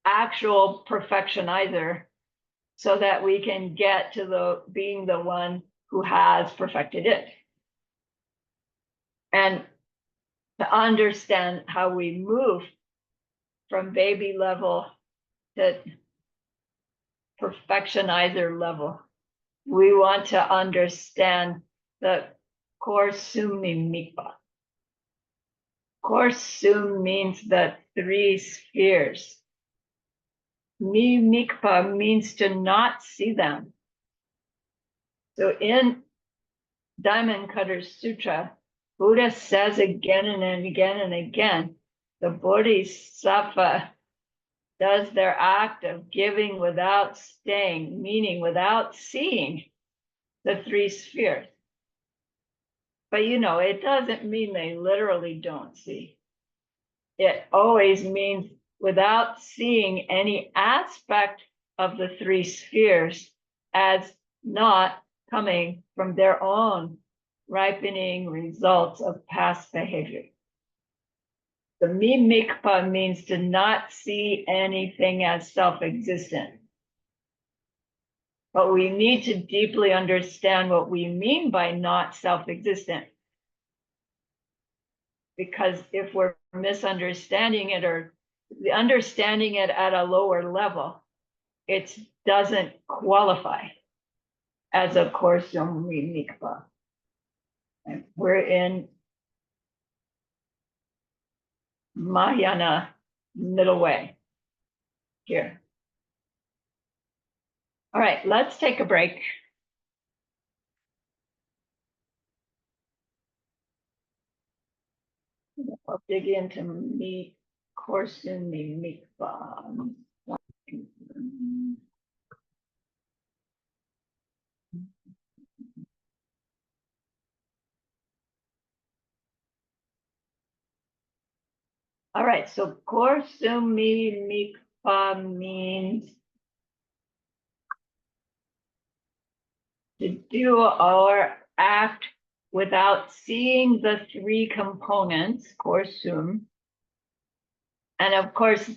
actual perfectionizer, so that we can get to the being the one who has perfected it? And to understand how we move from baby level to perfectionizer level, we want to understand the Korsumi Mikpa. Korsum means the 3 spheres. Mikpa means to not see them. So in Diamond Cutter Sutra, Buddha says again and again and again, the Bodhisattva does their act of giving without staying, meaning without seeing the three spheres. But it doesn't mean they literally don't see. It always means without seeing any aspect of the three spheres as not coming from their own ripening results of past behavior. The mimikpa means to not see anything as self-existent. But we need to deeply understand what we mean by not self-existent. Because if we're misunderstanding it or understanding it at a lower level, it doesn't qualify as a Korsum Mikpa. We're in Mahayana middle way here. All right, let's take a break. I'll dig into Korsum Mikpa. All right, so Korsumi Mikpa means to do our act without seeing the three components, Korsum. And of course,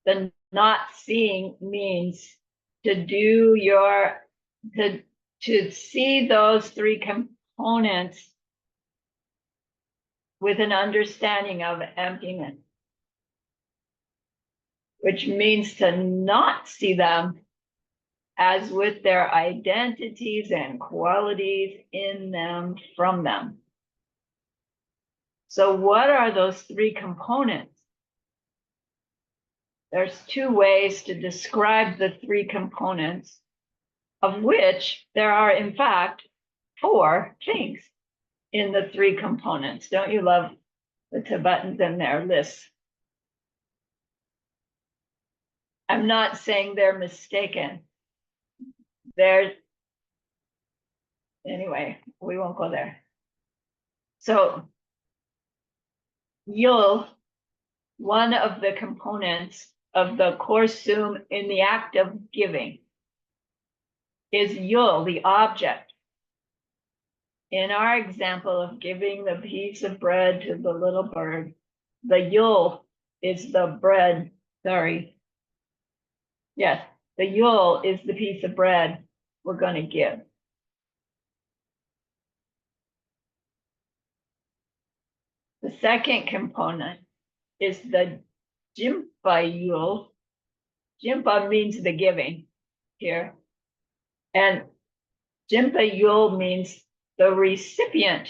the not seeing means to do to see those three components with an understanding of emptiness, which means to not see them as with their identities and qualities in them, from them. So what are those three components? There's two ways to describe the three components, of which there are, in fact, four things in the three components. Don't you love the Tibetans and their lists? I'm not saying they're mistaken. Anyway, we won't go there. So, one of the components of the Korsum in the act of giving is Yul, the object. In our example of giving the piece of bread to the little bird, the Yul is the bread, Yes, the Yul is the piece of bread we're going to give. The second component is the Jimpa Yul. Jimpa means the giving here. And Jimpa Yul means the recipient,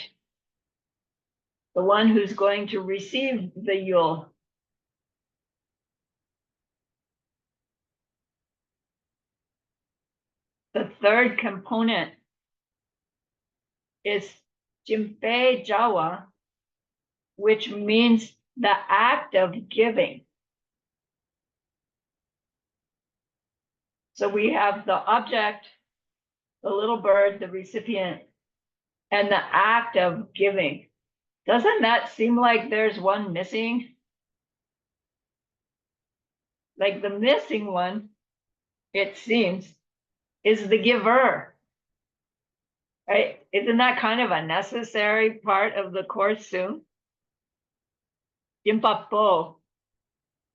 the one who's going to receive the Yul. The third component is Jimpe Jawa, which means the act of giving. So we have the object, the little bird, the recipient, and the act of giving. Doesn't that seem like there's one missing? Like the missing one, it seems, is the giver. Right? Isn't that kind of a necessary part of the Korsum? Jimpapo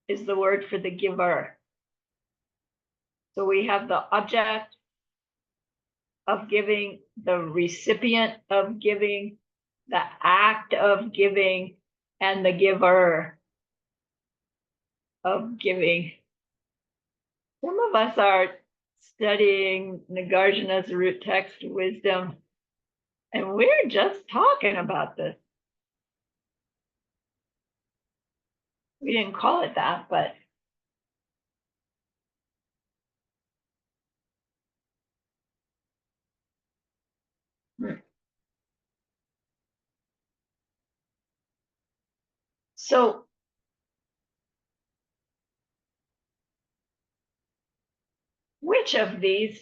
is the word for the giver. So we have the object of giving, the recipient of giving, the act of giving, and the giver of giving. Some of us are studying Nagarjuna's root text wisdom, and we're just talking about this. We didn't call it that, but so which of these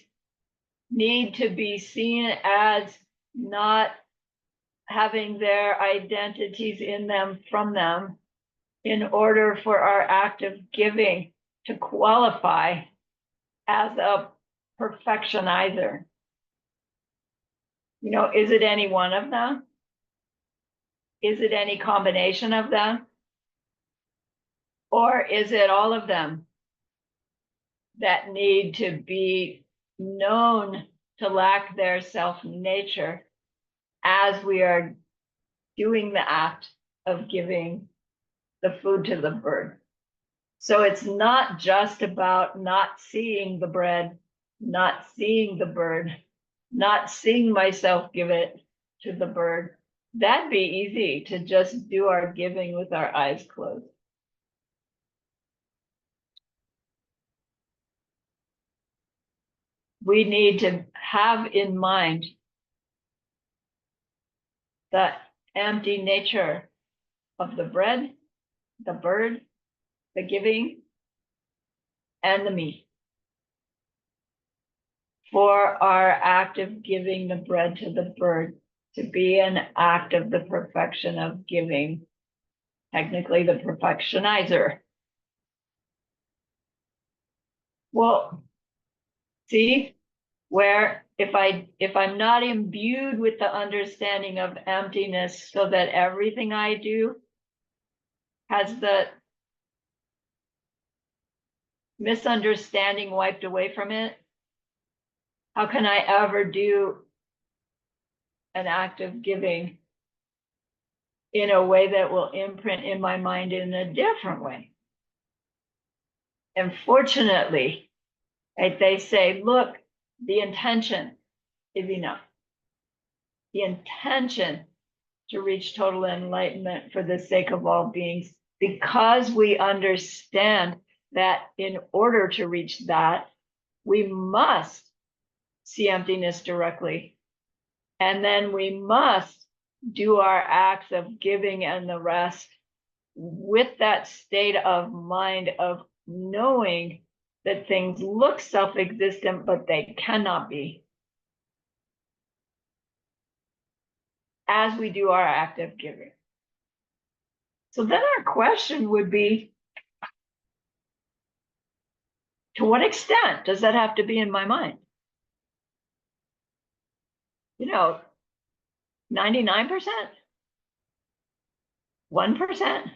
need to be seen as not having their identities in them from them in order for our act of giving to qualify as a perfectionizer? Is it any one of them? Is it any combination of them? Or is it all of them that need to be known to lack their self-nature as we are doing the act of giving the food to the bird? So it's not just about not seeing the bread, not seeing the bird, not seeing myself give it to the bird. That'd be easy to just do our giving with our eyes closed. We need to have in mind the empty nature of the bread, the bird, the giving, and the me. For our act of giving the bread to the bird to be an act of the perfection of giving, technically the perfectionizer. Well, see where if I'm not imbued with the understanding of emptiness so that everything I do has the misunderstanding wiped away from it, how can I ever do an act of giving in a way that will imprint in my mind in a different way? And fortunately, they say, look, the intention is enough. The intention to reach total enlightenment for the sake of all beings, because we understand that in order to reach that, we must see emptiness directly. And then we must do our acts of giving and the rest with that state of mind of knowing that things look self-existent, but they cannot be, as we do our act of giving. So then our question would be, to what extent does that have to be in my mind? 99%? 1%?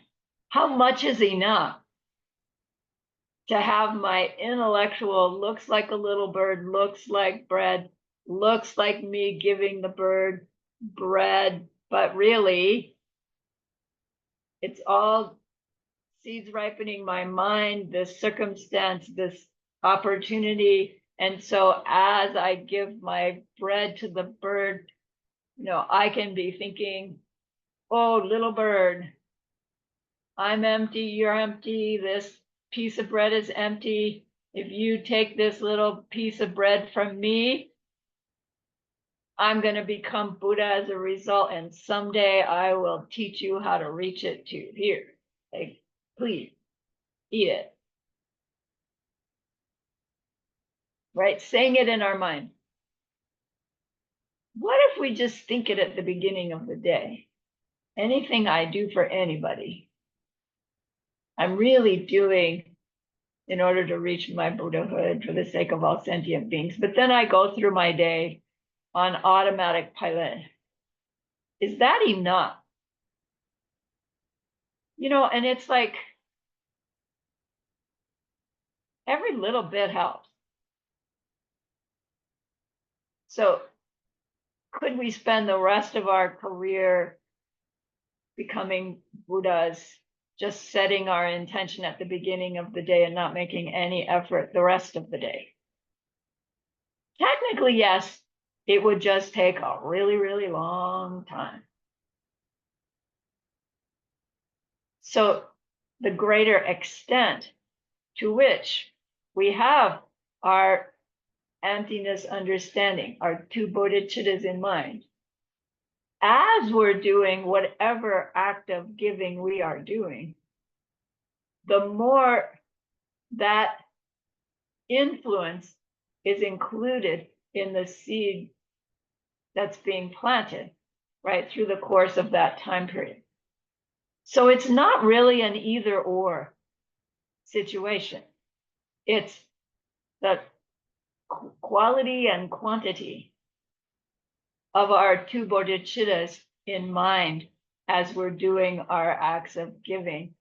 How much is enough to have my intellectual looks like a little bird, looks like bread, looks like me giving the bird bread, but really it's all seeds ripening my mind, this circumstance, this opportunity. And so as I give my bread to the bird, I can be thinking, oh, little bird, I'm empty, you're empty, this piece of bread is empty. If you take this little piece of bread from me, I'm going to become Buddha as a result, and someday I will teach you how to reach it too. Here, please, eat it. Right? Saying it in our mind. What if we just think it at the beginning of the day? Anything I do for anybody, I'm really doing in order to reach my Buddhahood for the sake of all sentient beings. But then I go through my day on automatic pilot. Is that enough? And it's like every little bit helps. So could we spend the rest of our career becoming Buddhas, just setting our intention at the beginning of the day and not making any effort the rest of the day? Technically, yes, it would just take a really, really long time. So the greater extent to which we have our emptiness understanding, our two bodhicittas in mind, as we're doing whatever act of giving we are doing, the more that influence is included in the seed that's being planted, right, through the course of that time period. So it's not really an either or situation. It's the quality and quantity of our two bodhicittas in mind as we're doing our acts of giving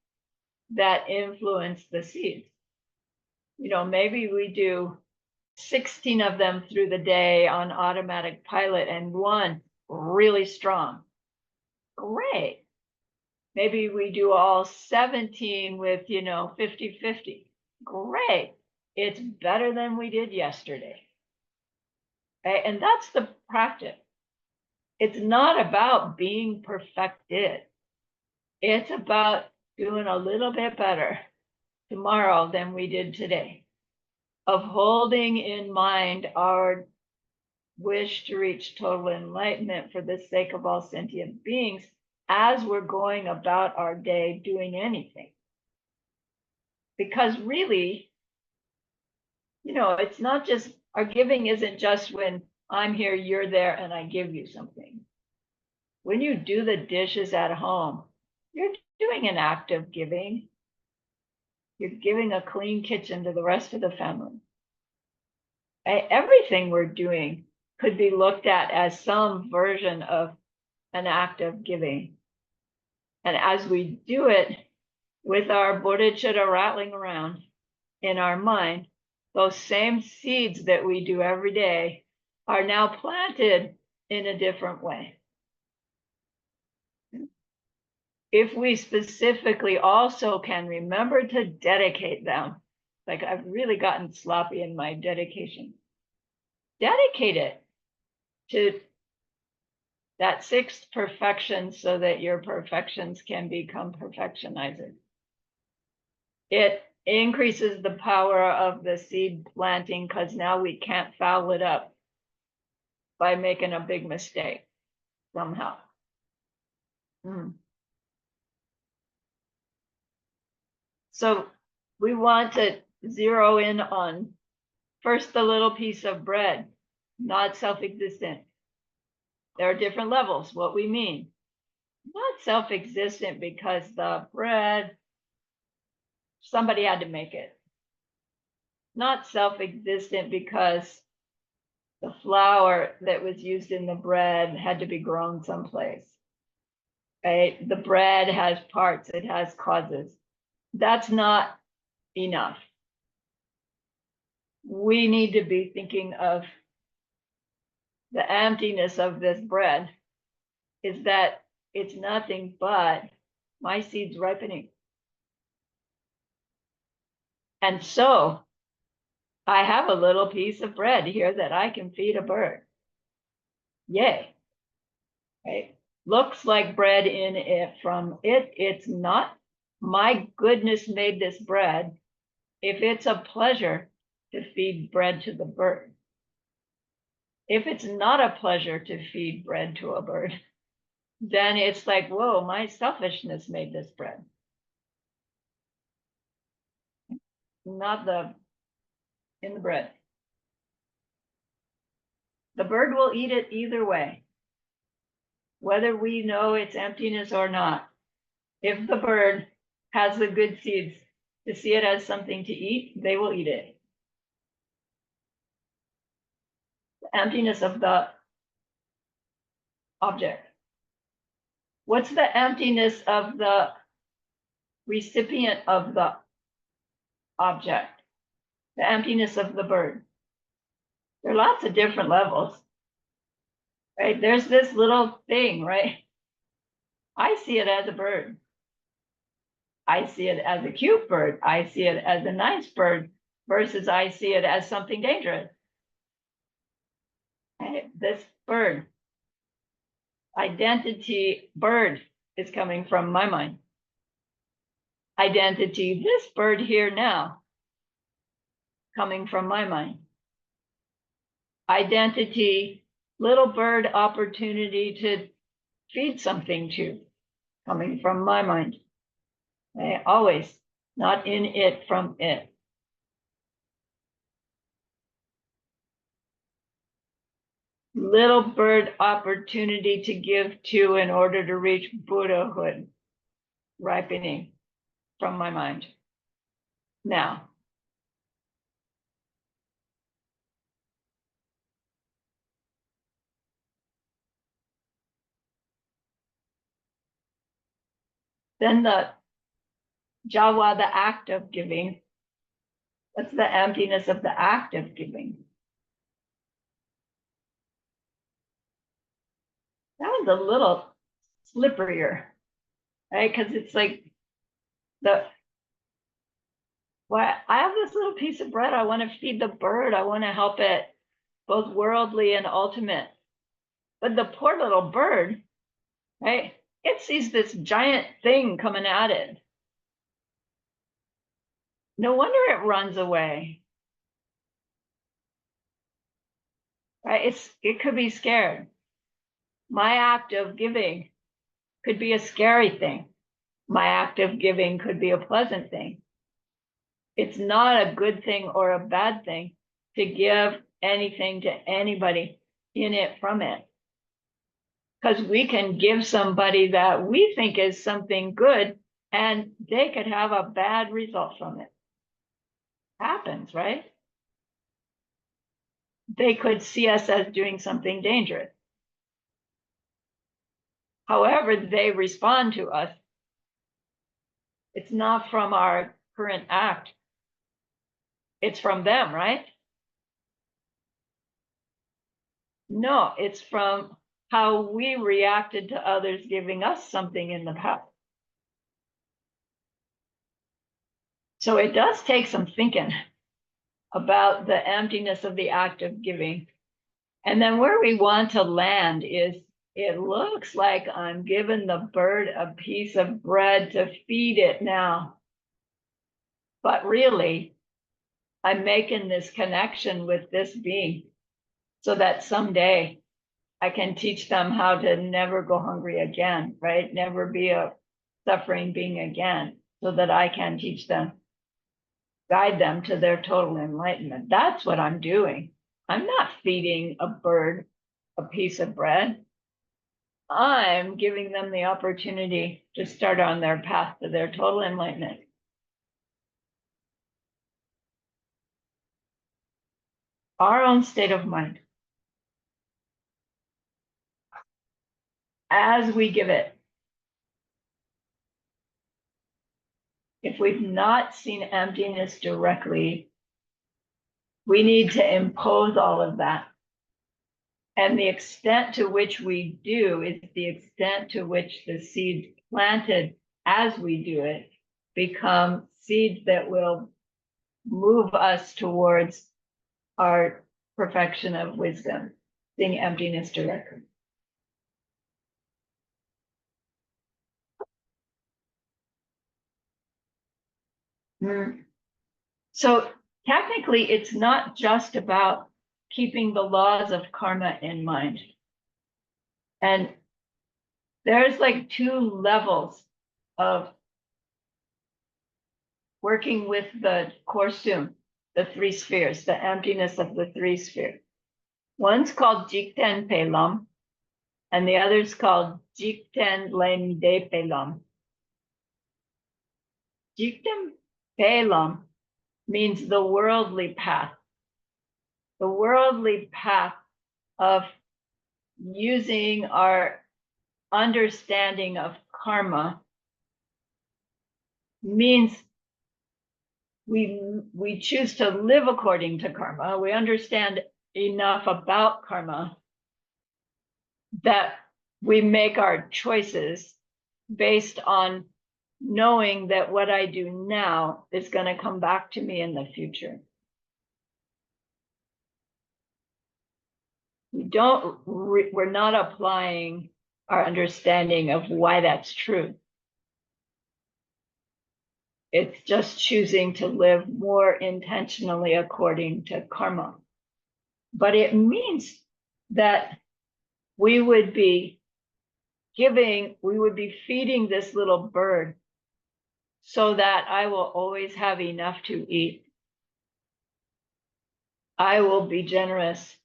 that influence the seeds. You know, maybe we do 16 of them through the day on automatic pilot and one really strong. Great. Maybe we do all 17 with, 50-50. Great. It's better than we did yesterday. Okay? And that's the practice. It's not about being perfected. It's about doing a little bit better tomorrow than we did today, of holding in mind our wish to reach total enlightenment for the sake of all sentient beings as we're going about our day doing anything. Because really, it's not just, our giving isn't just when I'm here, you're there, and I give you something. When you do the dishes at home, you're doing an act of giving. You're giving a clean kitchen to the rest of the family. Everything we're doing could be looked at as some version of an act of giving. And as we do it with our bodhicitta rattling around in our mind, those same seeds that we do every day are now planted in a different way. If we specifically also can remember to dedicate them, like I've really gotten sloppy in my dedication, dedicate it to that sixth perfection so that your perfections can become perfectionizers. It increases the power of the seed planting because now we can't foul it up by making a big mistake somehow. So we want to zero in on first the little piece of bread, not self-existent. There are different levels, what we mean. Not self-existent because the bread, somebody had to make it. Not self-existent because the flour that was used in the bread had to be grown someplace. Right? The bread has parts, it has causes. That's not enough. We need to be thinking of the emptiness of this bread is that it's nothing but my seeds ripening. And so I have a little piece of bread here that I can feed a bird. Yay. Right? Looks like bread in it from it. It's not. My goodness made this bread. If it's a pleasure to feed bread to the bird. If it's not a pleasure to feed bread to a bird, then it's like, whoa, my selfishness made this bread. Not in the bread. The bird will eat it either way, whether we know its emptiness or not. If the bird has the good seeds to see it as something to eat, they will eat it. The emptiness of the object. What's the emptiness of the recipient of the object? The emptiness of the bird. There are lots of different levels, right? There's this little thing, right? I see it as a bird. I see it as a cute bird. I see it as a nice bird versus I see it as something dangerous. Right? This bird, identity bird is coming from my mind. Identity, this bird here now, coming from my mind. Identity, little bird opportunity to feed something to, coming from my mind. Okay? Always, not in it, from it. little bird opportunity to give to in order to reach Buddhahood ripening from my mind. Now, then the Jawa, the act of giving, what's the emptiness of the act of giving? That was a little slipperier, right? Because it's like I have this little piece of bread. I want to feed the bird. I want to help it both worldly and ultimate. But the poor little bird, right? It sees this giant thing coming at it. No wonder it runs away. Right? It could be scared. My act of giving could be a scary thing. My act of giving could be a pleasant thing. It's not a good thing or a bad thing to give anything to anybody in it from it. Because we can give somebody that we think is something good and they could have a bad result from it. Happens, right? They could see us as doing something dangerous. However, they respond to us. It's not from our current act. It's from them, right? No, it's from how we reacted to others giving us something in the past. So it does take some thinking about the emptiness of the act of giving. And then where we want to land is it looks like I'm giving the bird a piece of bread to feed it now. But really, I'm making this connection with this being so that someday I can teach them how to never go hungry again, right? Never be a suffering being again, so that I can teach them, guide them to their total enlightenment. That's what I'm doing. I'm not feeding a bird a piece of bread. I'm giving them the opportunity to start on their path to their total enlightenment. Our own state of mind. As we give it. If we've not seen emptiness directly, we need to impose all of that. And the extent to which we do is the extent to which the seeds planted as we do it become seeds that will move us towards our perfection of wisdom, seeing emptiness directly. So technically, it's not just about keeping the laws of karma in mind. And there's like two levels of working with the Korsum, the three spheres, the emptiness of the three spheres. One's called Jikten Pelam, and the other's called Jikten Lemde Pelam. Jikten Pelam means the worldly path. The worldly path of using our understanding of karma means we choose to live according to karma. We understand enough about karma that we make our choices based on knowing that what I do now is going to come back to me in the future. We're not applying our understanding of why that's true. It's just choosing to live more intentionally according to karma. But it means that we would be feeding this little bird so that I will always have enough to eat. I will be generous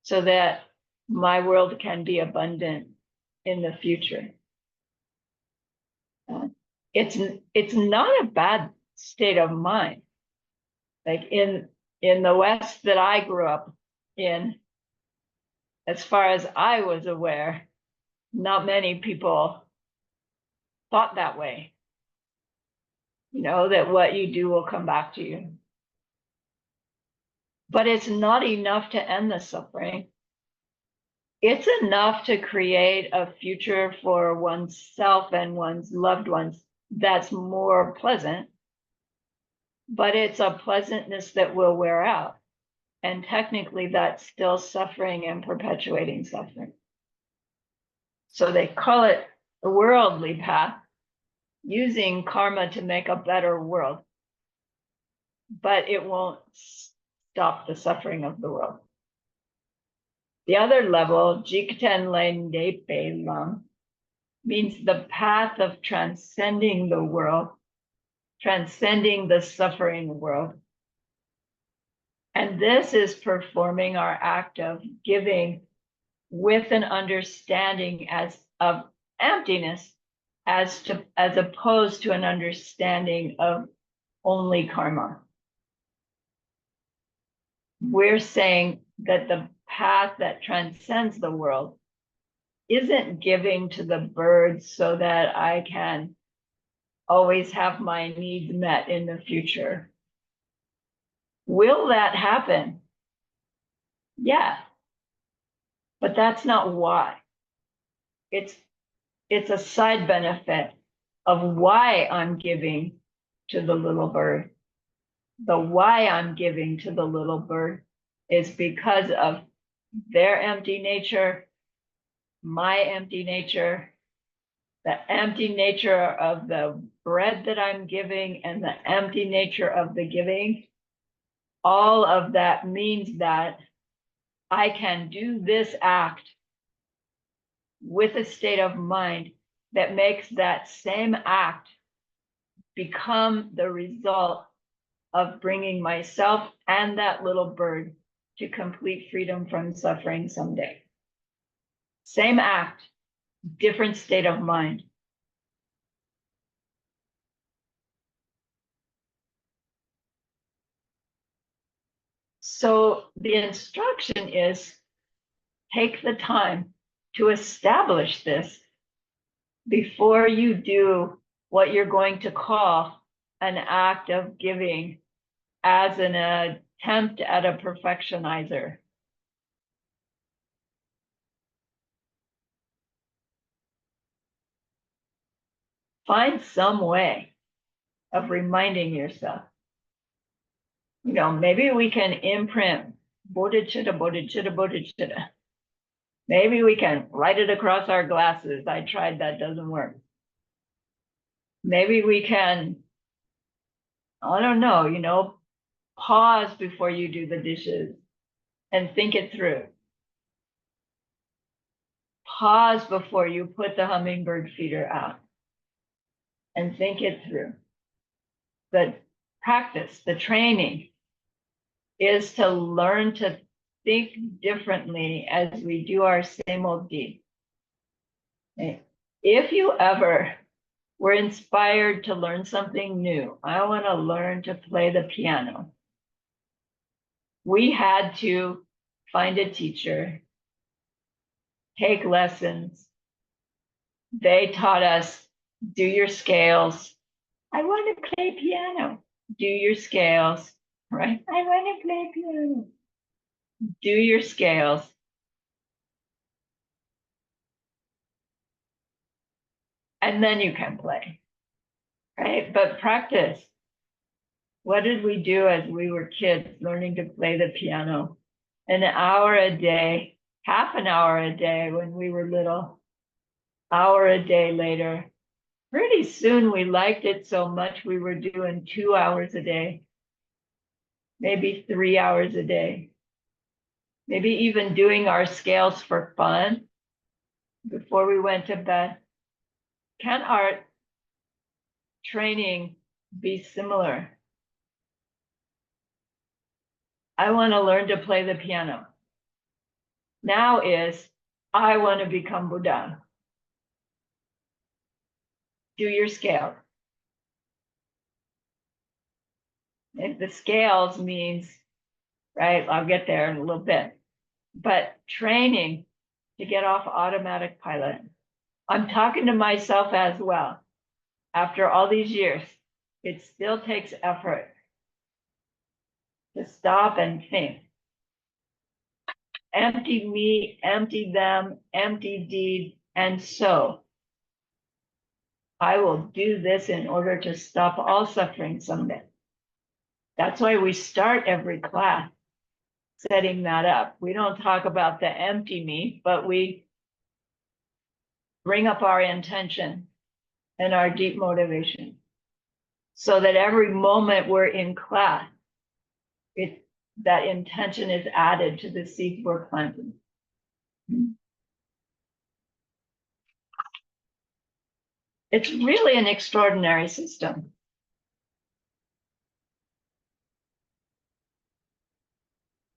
so that my world can be abundant in the future. It's not a bad state of mind. Like in the West that I grew up in, as far as I was aware, not many people thought that way. You know, that what you do will come back to you. But it's not enough to end the suffering. It's enough to create a future for oneself and one's loved ones that's more pleasant, but it's a pleasantness that will wear out. And technically, that's still suffering and perpetuating suffering. So they call it the worldly path, using karma to make a better world. But it won't stop the suffering of the world. The other level, Jikten Len Depe Lam, means the path of transcending the world, transcending the suffering world. And this is performing our act of giving with an understanding of emptiness, as opposed to an understanding of only karma. We're saying that the path that transcends the world isn't giving to the birds so that I can always have my needs met in the future. Will that happen? Yeah. But that's not why. It's a side benefit of why I'm giving to the little bird. The why I'm giving to the little bird is because of their empty nature, my empty nature, the empty nature of the bread that I'm giving, and the empty nature of the giving. All of that means that I can do this act with a state of mind that makes that same act become the result of bringing myself and that little bird to complete freedom from suffering someday. Same act, different state of mind. So the instruction is take the time to establish this before you do what you're going to call an act of giving as an attempt at a perfectionizer. Find some way of reminding yourself. You know, maybe we can imprint bodhicitta, bodhicitta, bodhicitta. Maybe we can write it across our glasses. I tried, that doesn't work. Maybe we can, I don't know, you know, pause before you do the dishes and think it through. Pause before you put the hummingbird feeder out and think it through. The practice, the training is to learn to think differently as we do our same old deed. If you ever were inspired to learn something new, I want to learn to play the piano. We had to find a teacher, take lessons. They taught us, do your scales. I want to play piano. Do your scales, right? I want to play piano. Do your scales. And then you can play, right? But practice. What did we do as we were kids learning to play the piano? An hour a day, half an hour a day when we were little, hour a day later. Pretty soon we liked it so much we were doing 2 hours a day, maybe 3 hours a day, maybe even doing our scales for fun before we went to bed. Can our training be similar? I want to learn to play the piano. now is, I want to become Buddha. Do your scale. If the scales means, right, I'll get there in a little bit, but training to get off automatic pilot. I'm talking to myself as well. After all these years, it still takes effort to stop and think. Empty me, empty them, empty deed, and so I will do this in order to stop all suffering someday. That's why we start every class setting that up. We don't talk about the empty me, but we bring up our intention and our deep motivation so that every moment we're in class, that intention is added to the seed we're planting. It's really an extraordinary system.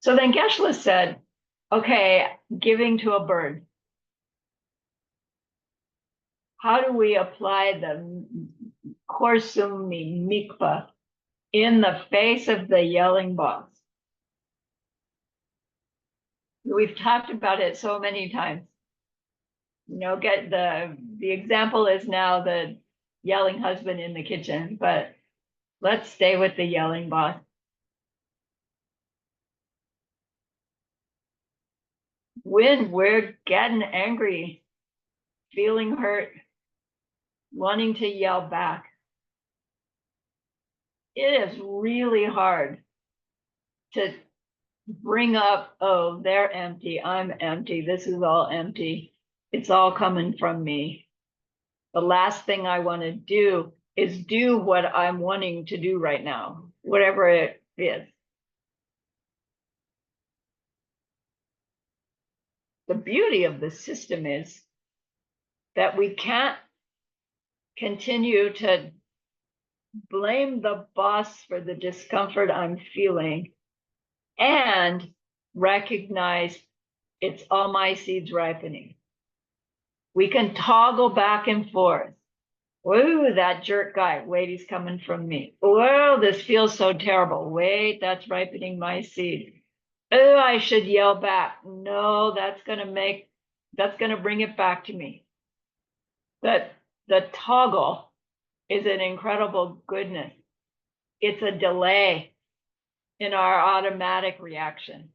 So then Geshe-la said, okay, giving to a bird. How do we apply the korsumi mikvah in the face of the yelling boss? We've talked about it so many times. You know, get the example is now the yelling husband in the kitchen, but let's stay with the yelling boss. When we're getting angry, feeling hurt, wanting to yell back, it is really hard to bring up, oh, they're empty, I'm empty, this is all empty, it's all coming from me. The last thing I want to do is do what I'm wanting to do right now, whatever it is. The beauty of the system is that we can't continue to blame the boss for the discomfort I'm feeling and recognize it's all my seeds ripening. We can toggle back and forth. Ooh, that jerk guy. Wait, he's coming from me. Oh, this feels so terrible. Wait, that's ripening my seed. Oh, I should yell back. No, that's gonna bring it back to me. That the toggle is an incredible goodness. It's a delay in our automatic reaction.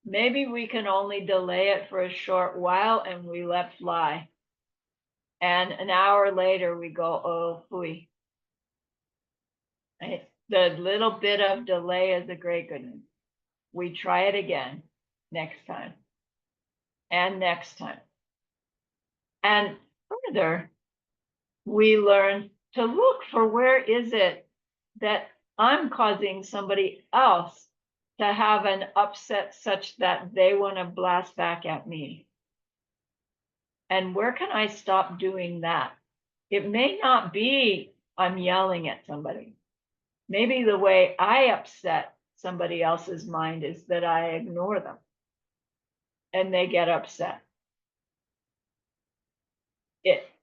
Maybe we can only delay it for a short while and we let fly. And an hour later we go, oh, phooey. Right? The little bit of delay is a great goodness. We try it again next time and next time. And further, we learn to look for where is it that I'm causing somebody else to have an upset such that they want to blast back at me. And where can I stop doing that? It may not be I'm yelling at somebody. Maybe the way I upset somebody else's mind is that I ignore them and they get upset.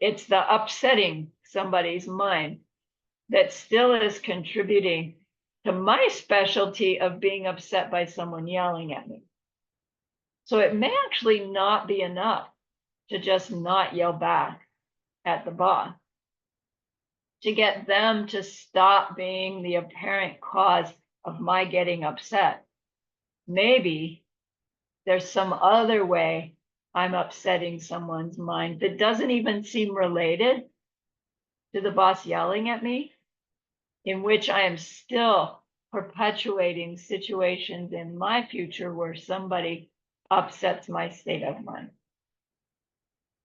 It's the upsetting somebody's mind that still is contributing to my specialty of being upset by someone yelling at me. So it may actually not be enough to just not yell back at the boss, to get them to stop being the apparent cause of my getting upset. Maybe there's some other way I'm upsetting someone's mind that doesn't even seem related to the boss yelling at me, in which I am still perpetuating situations in my future where somebody upsets my state of mind.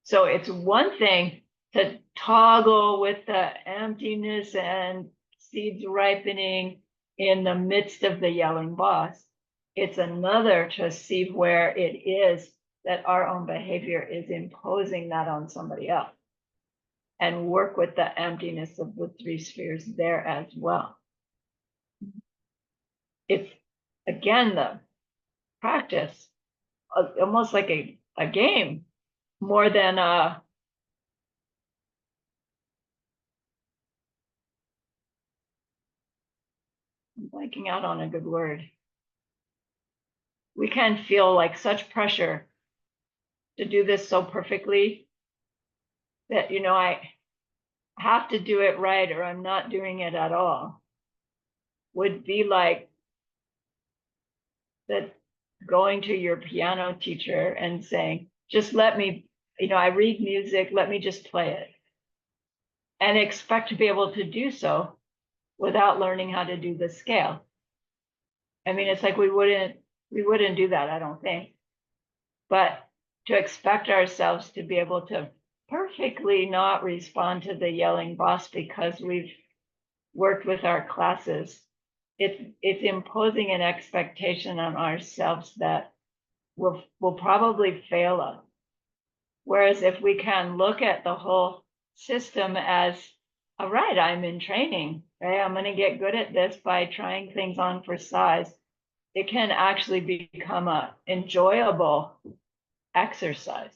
So it's one thing to toggle with the emptiness and seeds ripening in the midst of the yelling boss. It's another to see where it is that our own behavior is imposing that on somebody else and work with the emptiness of the three spheres there as well. It's, again, the practice almost like a game more than I'm blanking out on a good word. We can feel like such pressure to do this so perfectly that, I have to do it right or I'm not doing it at all. Would be like that going to your piano teacher and saying, just let me, I read music, let me just play it. And expect to be able to do so without learning how to do the scale. I mean, it's like we wouldn't do that, I don't think. But to expect ourselves to be able to perfectly not respond to the yelling boss because we've worked with our classes, it's imposing an expectation on ourselves that will probably fail us. Whereas if we can look at the whole system as, all right, I'm in training, right? I'm going to get good at this by trying things on for size. It can actually become a enjoyable exercise,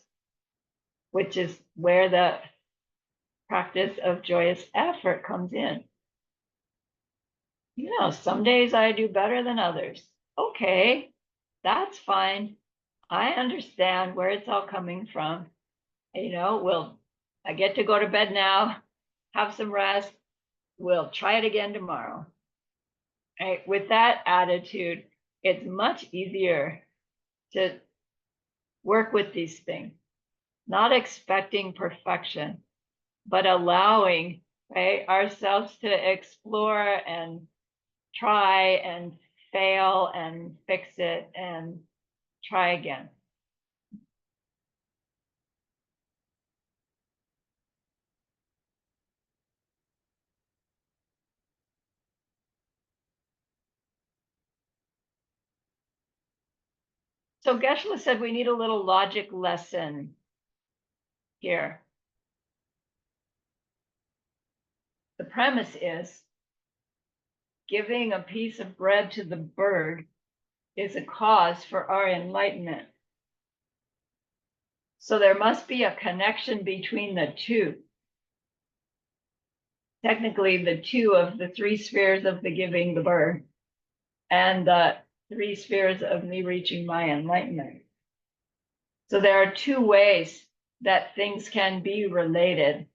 which is where the practice of joyous effort comes in. Some days I do better than others. Okay, that's fine. I understand where it's all coming from. I get to go to bed now, have some rest. We'll try it again tomorrow. Right? With that attitude, it's much easier to work with these things, not expecting perfection, but allowing, right, ourselves to explore and try and fail and fix it and try again. So Geshe-la said we need a little logic lesson here. The premise is giving a piece of bread to the bird is a cause for our enlightenment. So there must be a connection between the two. Technically, the two of the three spheres of the giving the bird and the three spheres of me reaching my enlightenment. So there are two ways that things can be related.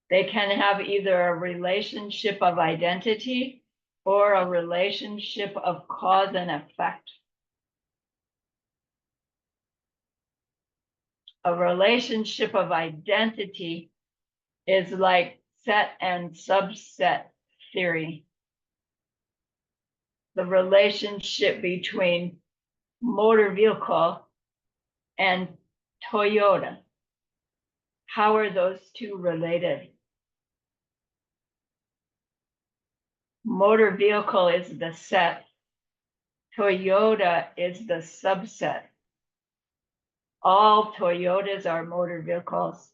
They can have either a relationship of identity or a relationship of cause and effect. A relationship of identity is like set and subset theory. The relationship between motor vehicle and Toyota. How are those two related? Motor vehicle is the set. Toyota is the subset. All Toyotas are motor vehicles,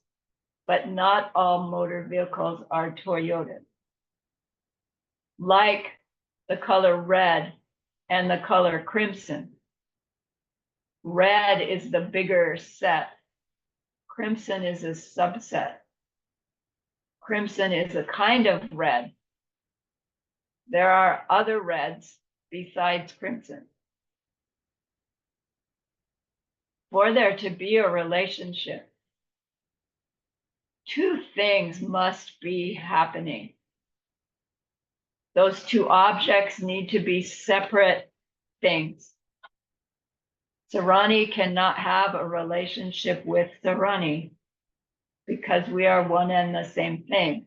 but not all motor vehicles are Toyota. Like the color red and the color crimson. Red is the bigger set. Crimson is a subset. Crimson is a kind of red. There are other reds besides crimson. For there to be a relationship, two things must be happening. Those two objects need to be separate things. Sarani cannot have a relationship with Sarani because we are one and the same thing.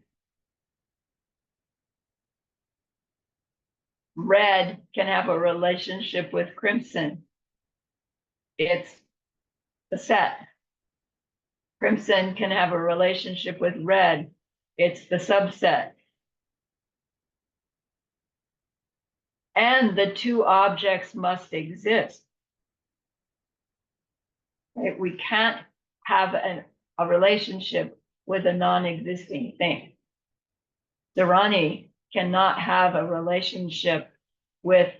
Red can have a relationship with crimson. It's the set. Crimson can have a relationship with red. It's the subset. And the two objects must exist. Right? We can't have a relationship with a non-existing thing. Dharani cannot have a relationship with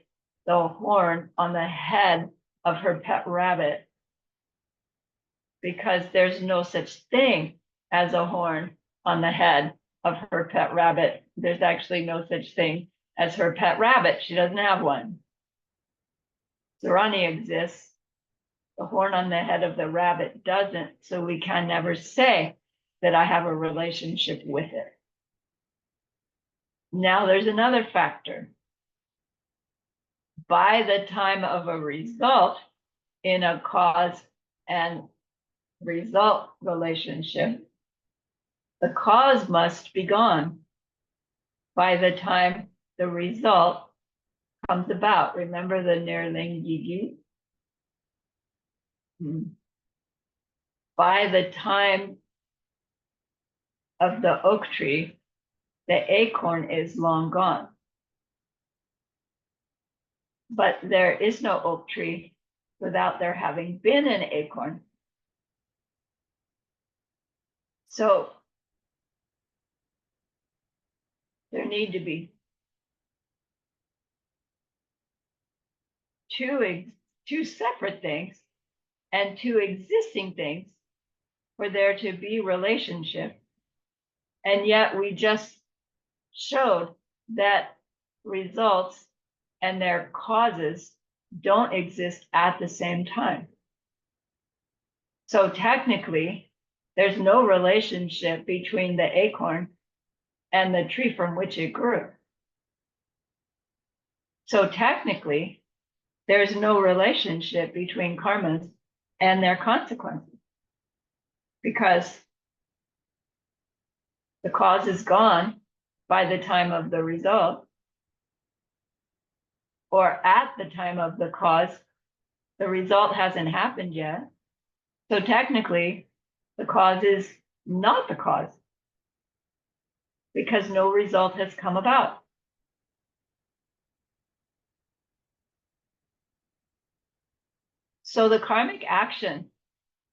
the horn on the head of her pet rabbit, because there's no such thing as a horn on the head of her pet rabbit. There's actually no such thing as her pet rabbit. She doesn't have one. Zarani exists. The horn on the head of the rabbit doesn't, so we can never say that I have a relationship with it. Now there's another factor. By the time of a result in a cause and result relationship, the cause must be gone by the time the result comes about. Remember the Nirling Yigu? By the time of the oak tree, the acorn is long gone. But there is no oak tree without there having been an acorn. So there need to be two separate things and two existing things for there to be relationship. And yet we just showed that results and their causes don't exist at the same time. So technically, there's no relationship between the acorn and the tree from which it grew. So technically, there's no relationship between karmas and their consequences, because the cause is gone by the time of the result, or at the time of the cause, the result hasn't happened yet. So technically, the cause is not the cause, because no result has come about. So the karmic action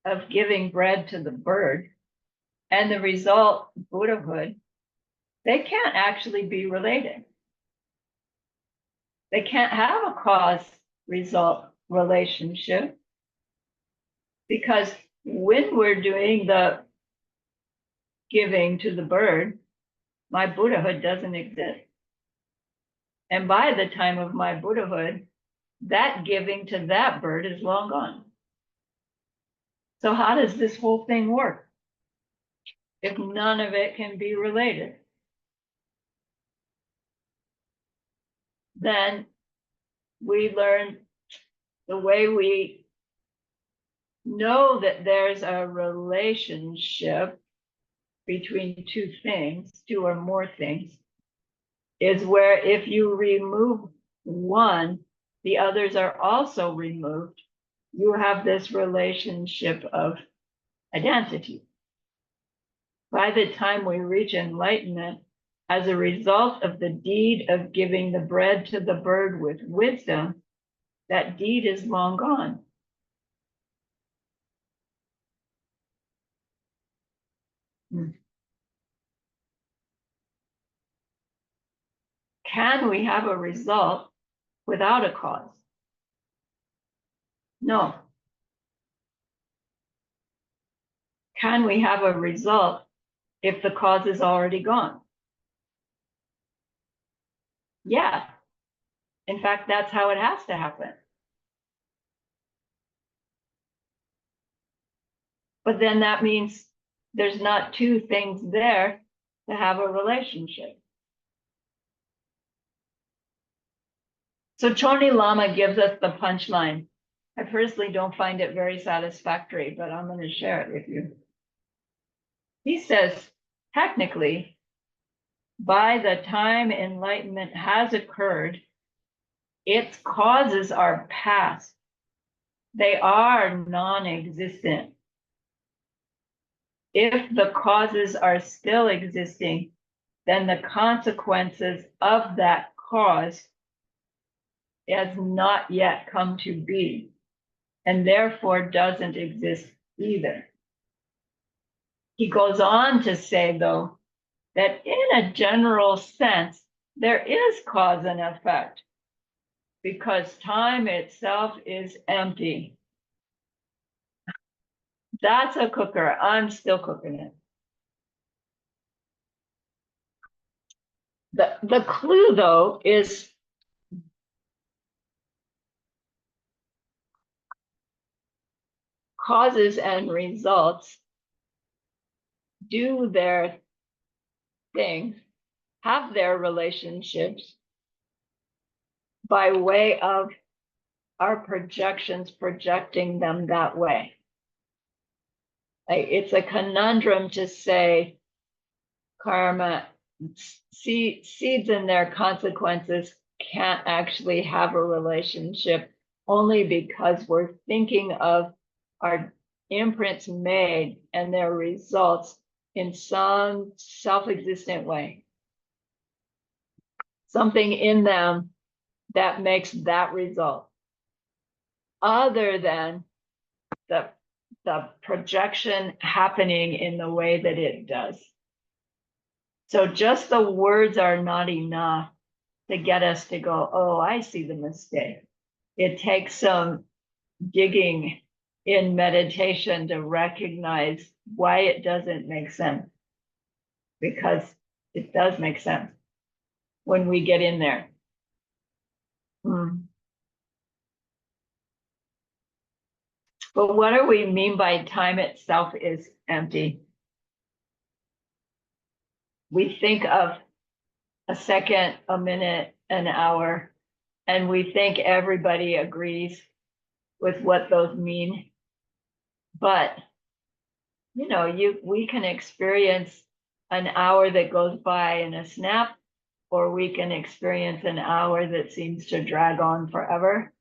of giving bread to the bird and the result, Buddhahood, they can't actually be related. They can't have a cause-result relationship, because when we're doing the giving to the bird, my Buddhahood doesn't exist. And by the time of my Buddhahood, that giving to that bird is long gone. So how does this whole thing work if none of it can be related? Then we learn the way we know that there's a relationship between two things, two or more things, is where if you remove one, the others are also removed. You have this relationship of identity. By the time we reach enlightenment, as a result of the deed of giving the bread to the bird with wisdom, that deed is long gone. Can we have a result without a cause? No. Can we have a result if the cause is already gone? Yeah. In fact, that's how it has to happen. But then that means there's not two things there to have a relationship. So Choni Lama gives us the punchline. I personally don't find it very satisfactory, but I'm going to share it with you. He says, technically, by the time enlightenment has occurred, its causes are past. They are non-existent. If the causes are still existing, then the consequences of that cause has not yet come to be, and therefore doesn't exist either. He goes on to say, though, that in a general sense, there is cause and effect. because time itself is empty. That's a cooker. I'm still cooking it. The clue, though, is causes and results do their thing, have their relationships by way of our projections projecting them that way. It's a conundrum to say karma, seeds and their consequences can't actually have a relationship only because we're thinking of our imprints made and their results in some self-existent way. Something in them that makes that result, other than the projection happening in the way that it does. So just the words are not enough to get us to go, oh, I see the mistake. It takes some digging in meditation to recognize why it doesn't make sense. Because it does make sense when we get in there. But what do we mean by time itself is empty? We think of a second, a minute, an hour, and we think everybody agrees with what those mean. But, we can experience an hour that goes by in a snap, or we can experience an hour that seems to drag on forever,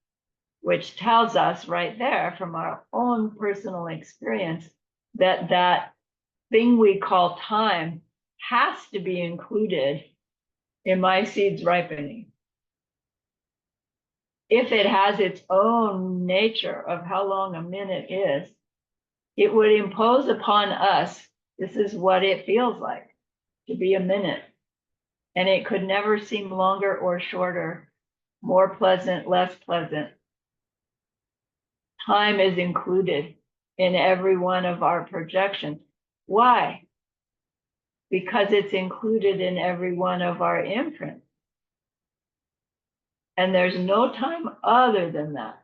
which tells us right there from our own personal experience that that thing we call time has to be included in my seeds ripening. If it has its own nature of how long a minute is, it would impose upon us, this is what it feels like to be a minute. And it could never seem longer or shorter, more pleasant, less pleasant. Time is included in every one of our projections. Why? Because it's included in every one of our imprints. And there's no time other than that.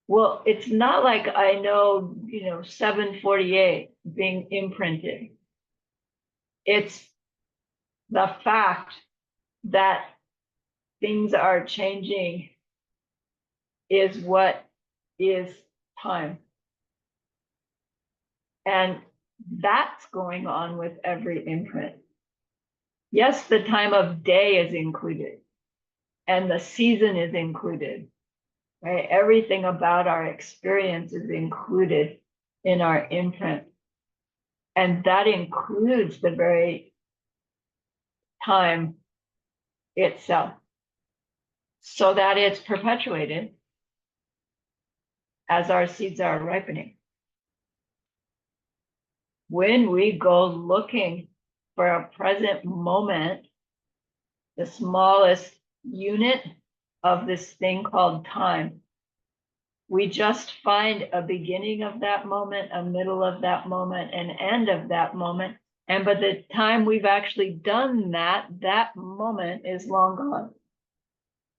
Well, it's not like I know, 748 being imprinted. It's the fact that things are changing is what is time. And that's going on with every imprint. Yes, the time of day is included and the season is included, right? Everything about our experience is included in our imprint. And that includes the very time itself, so that it's perpetuated as our seeds are ripening. When we go looking for a present moment, the smallest unit of this thing called time, we just find a beginning of that moment, a middle of that moment, an end of that moment. And by the time we've actually done that, that moment is long gone.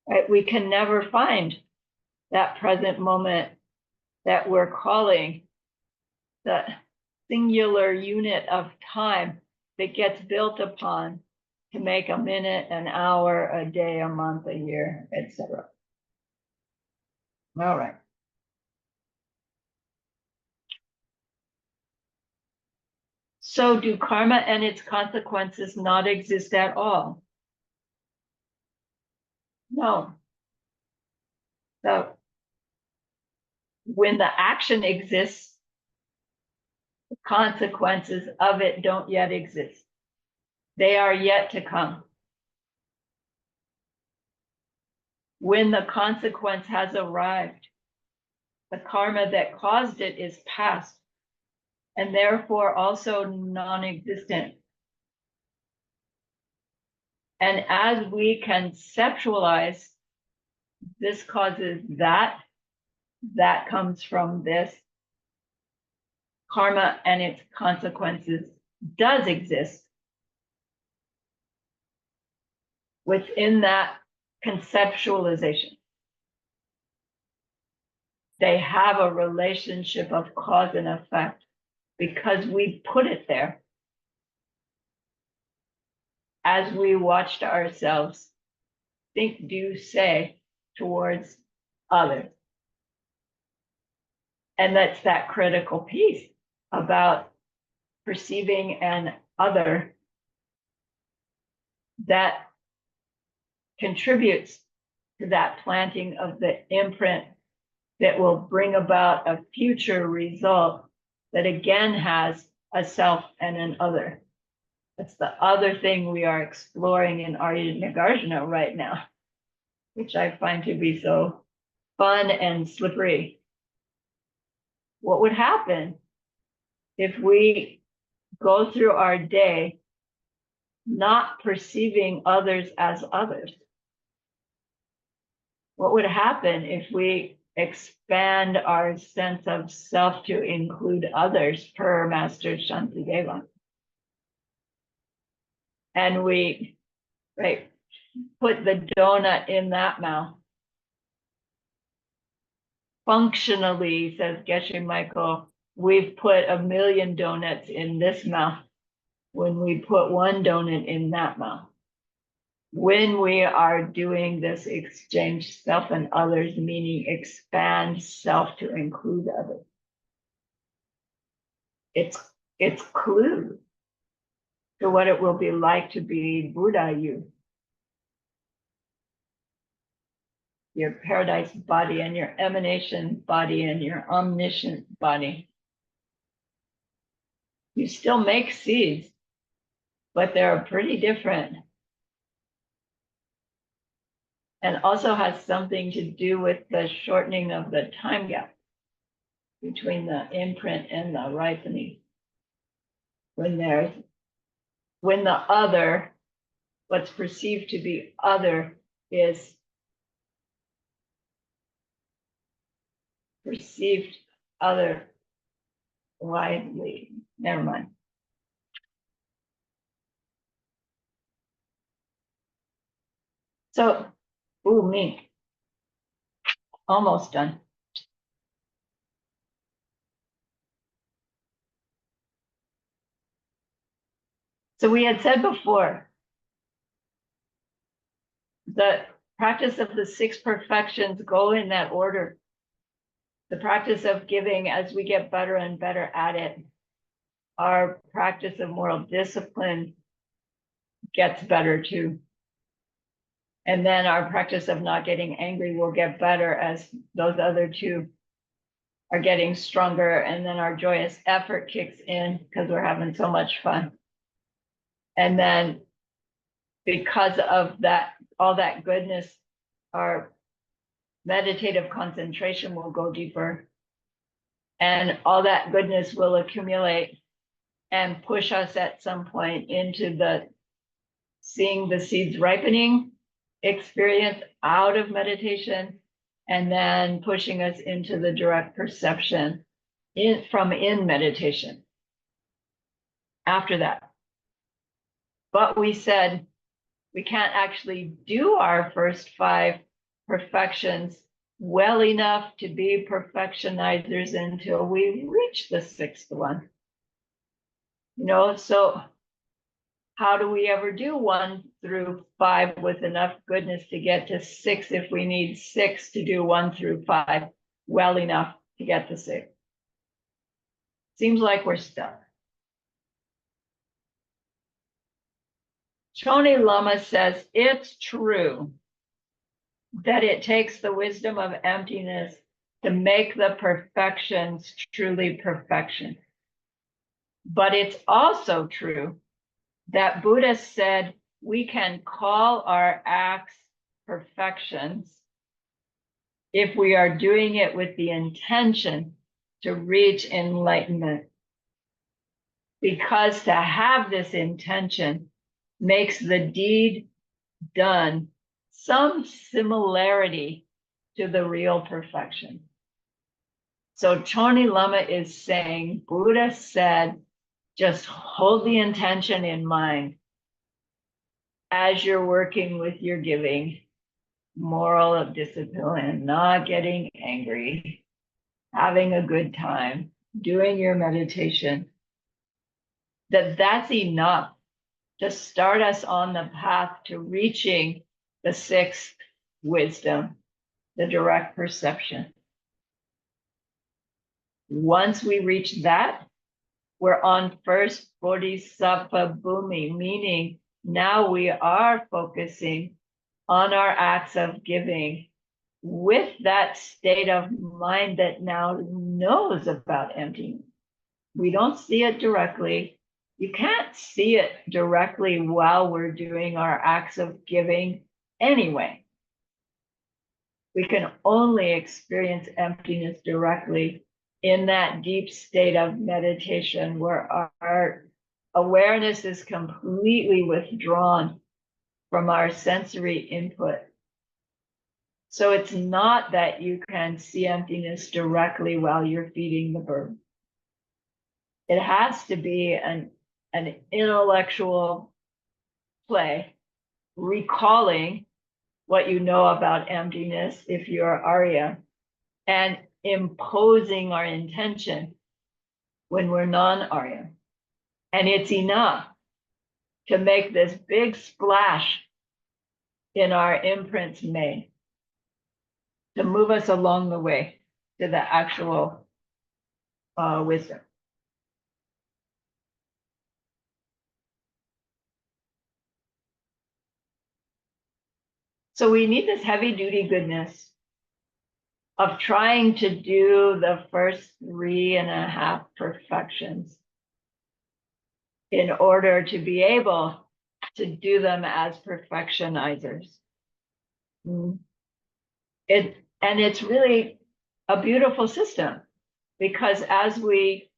Right? We can never find that present moment that we're calling the singular unit of time that gets built upon to make a minute, an hour, a day, a month, a year, etc. All right. So do karma and its consequences not exist at all? No. So when the action exists, the consequences of it don't yet exist. They are yet to come. When the consequence has arrived, the karma that caused it is past and therefore also non-existent. And as we conceptualize this causes that, that comes from this. Karma and its consequences does exist within that conceptualization. They have a relationship of cause and effect because we put it there as we watched ourselves think, do, say towards others. And that's that critical piece about perceiving an other that contributes to that planting of the imprint that will bring about a future result that again has a self and an other. That's the other thing we are exploring in Arya Nagarjuna right now, which I find to be so fun and slippery. What would happen if we go through our day not perceiving others as others? What would happen if we expand our sense of self to include others per Master Shantideva? And we, right, put the donut in that mouth. Functionally, says Geshe Michael, we've put 1,000,000 donuts in this mouth when we put one donut in that mouth. When we are doing this exchange self and others, meaning expand self to include others. It's clue to what it will be like to be Buddha you. Your paradise body and your emanation body and your omniscient body. You still make seeds, but they're pretty different. And also has something to do with the shortening of the time gap between the imprint and the ripening. When the other, what's perceived to be other, is perceived other widely. Never mind. So, ooh, me. Almost done. So we had said before, the practice of the 6 perfections go in that order. The practice of giving, as we get better and better at it, our practice of moral discipline gets better too. And then our practice of not getting angry will get better as those other 2 are getting stronger. And then our joyous effort kicks in because we're having so much fun. And then because of that, all that goodness, our meditative concentration will go deeper. And all that goodness will accumulate and push us at some point into the seeing the seeds ripening experience out of meditation, and then pushing us into the direct perception from in meditation after that. But we said we can't actually do our first 5 perfections well enough to be perfectionizers until we reach the 6th one. You know, so how do we ever do 1 through 5 with enough goodness to get to 6 if we need 6 to do 1 through 5 well enough to get to 6? Seems like we're stuck. Choni Lama says it's true that it takes the wisdom of emptiness to make the perfections truly perfection. But it's also true that Buddha said we can call our acts perfections if we are doing it with the intention to reach enlightenment. Because to have this intention makes the deed done some similarity to the real perfection. So Choni Lama is saying, Buddha said, just hold the intention in mind as you're working with your giving, moral of discipline, not getting angry, having a good time, doing your meditation, that's enough to start us on the path to reaching the sixth wisdom, the direct perception. Once we reach that, we're on first bodhisattva bhumi, meaning now we are focusing on our acts of giving with that state of mind that now knows about emptiness. We don't see it directly. You can't see it directly while we're doing our acts of giving anyway. We can only experience emptiness directly in that deep state of meditation where our awareness is completely withdrawn from our sensory input. So it's not that you can see emptiness directly while you're feeding the bird. It has to be an intellectual play, recalling what you know about emptiness if you're Arya, and imposing our intention when we're non-Arya. And it's enough to make this big splash in our imprints made, to move us along the way to the actual wisdom. So we need this heavy duty goodness of trying to do the first 3.5 perfections in order to be able to do them as perfectionizers. It's really a beautiful system, because as we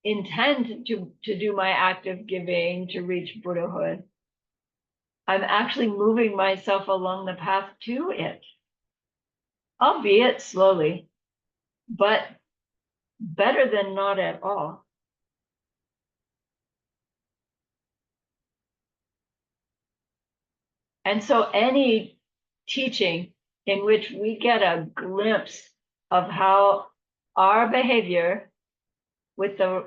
intend to do my act of giving to reach Buddhahood, I'm actually moving myself along the path to it, albeit slowly, but better than not at all. And so any teaching in which we get a glimpse of how our behavior with a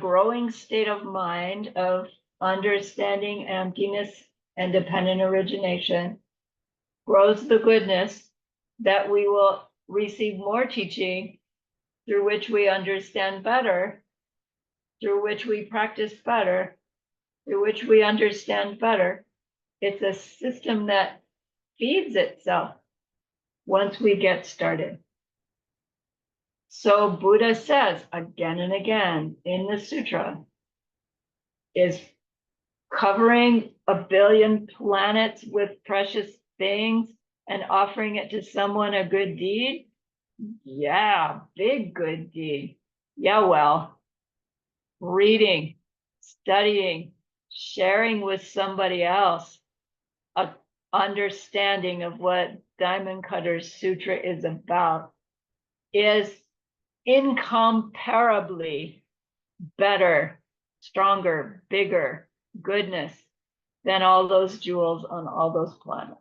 growing state of mind of understanding emptiness and dependent origination grows the goodness, that we will receive more teaching through which we understand better, through which we practice better, through which we understand better. It's a system that feeds itself once we get started. So Buddha says again and again in the sutra, is covering 1 billion planets with precious things and offering it to someone a good deed? Yeah, big good deed. Yeah, well, reading, studying, sharing with somebody else a understanding of what Diamond Cutter's Sutra is about is incomparably better, stronger, bigger goodness than all those jewels on all those planets.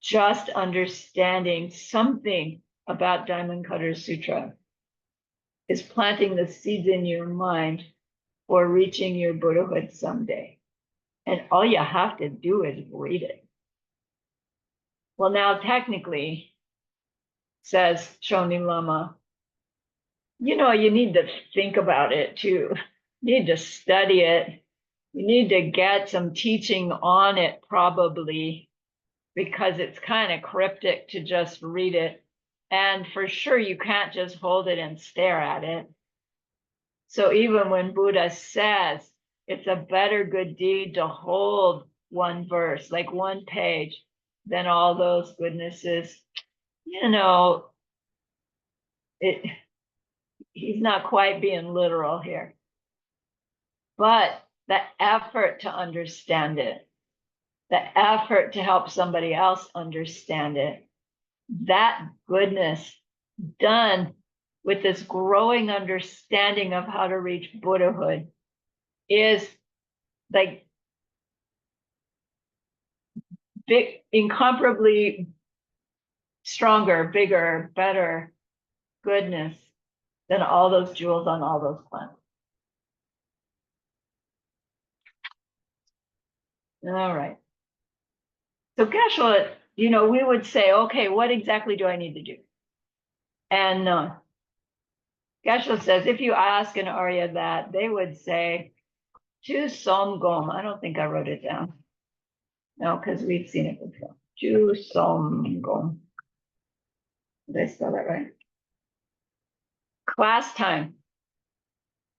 Just understanding something about Diamond Cutter's Sutra is planting the seeds in your mind for reaching your Buddhahood someday. And all you have to do is read it. Well, now technically, says Choni Lama, you need to think about it too. You need to study it. You need to get some teaching on it probably, because it's kind of cryptic to just read it. And for sure, you can't just hold it and stare at it. So even when Buddha says it's a better good deed to hold one verse, like one page, than all those goodnesses, he's not quite being literal here. But the effort to understand it the effort to help somebody else understand it, that goodness done with this growing understanding of how to reach Buddhahood is like big, incomparably stronger, bigger, better goodness than all those jewels on all those planets. All right. So Geshe, we would say, okay, what exactly do I need to do? And Geshe says, if you ask an Arya that, they would say, Ju Som Gom. I don't think I wrote it down. No, because we've seen it before. Ju Som Gom. Did I spell that right? Class time.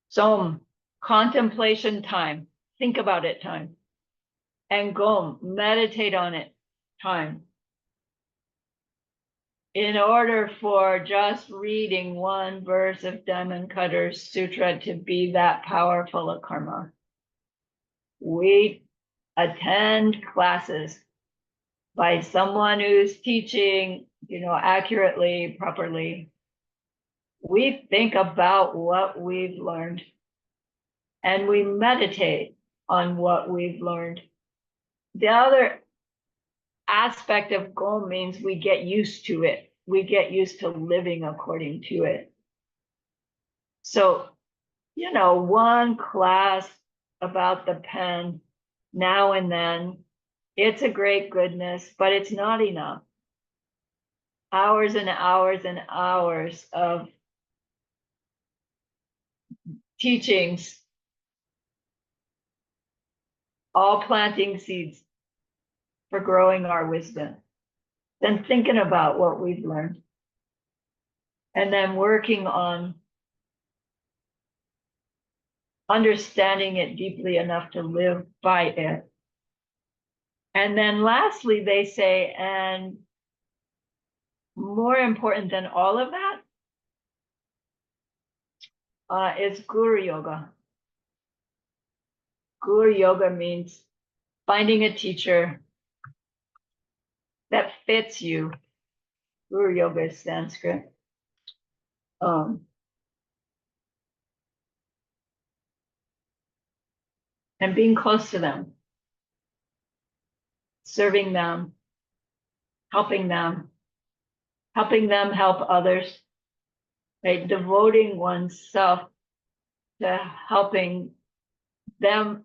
Som, contemplation time. Think about it time. And Gom, meditate on it time. In order for just reading one verse of Diamond Cutter's Sutra to be that powerful a karma, we attend classes by someone who's teaching, accurately, properly. We think about what we've learned and we meditate on what we've learned. The other aspect of Gom means we get used to it. We get used to living according to it. So, one class about the pen now and then, it's a great goodness, but it's not enough. Hours and hours and hours of teachings, all planting seeds for growing our wisdom, then thinking about what we've learned, and then working on understanding it deeply enough to live by it. And then lastly, they say, and more important than all of that is Guru Yoga. Guru Yoga means finding a teacher that fits you. Guru Yoga is Sanskrit. And being close to them, serving them, helping them help others, right? Devoting oneself to helping them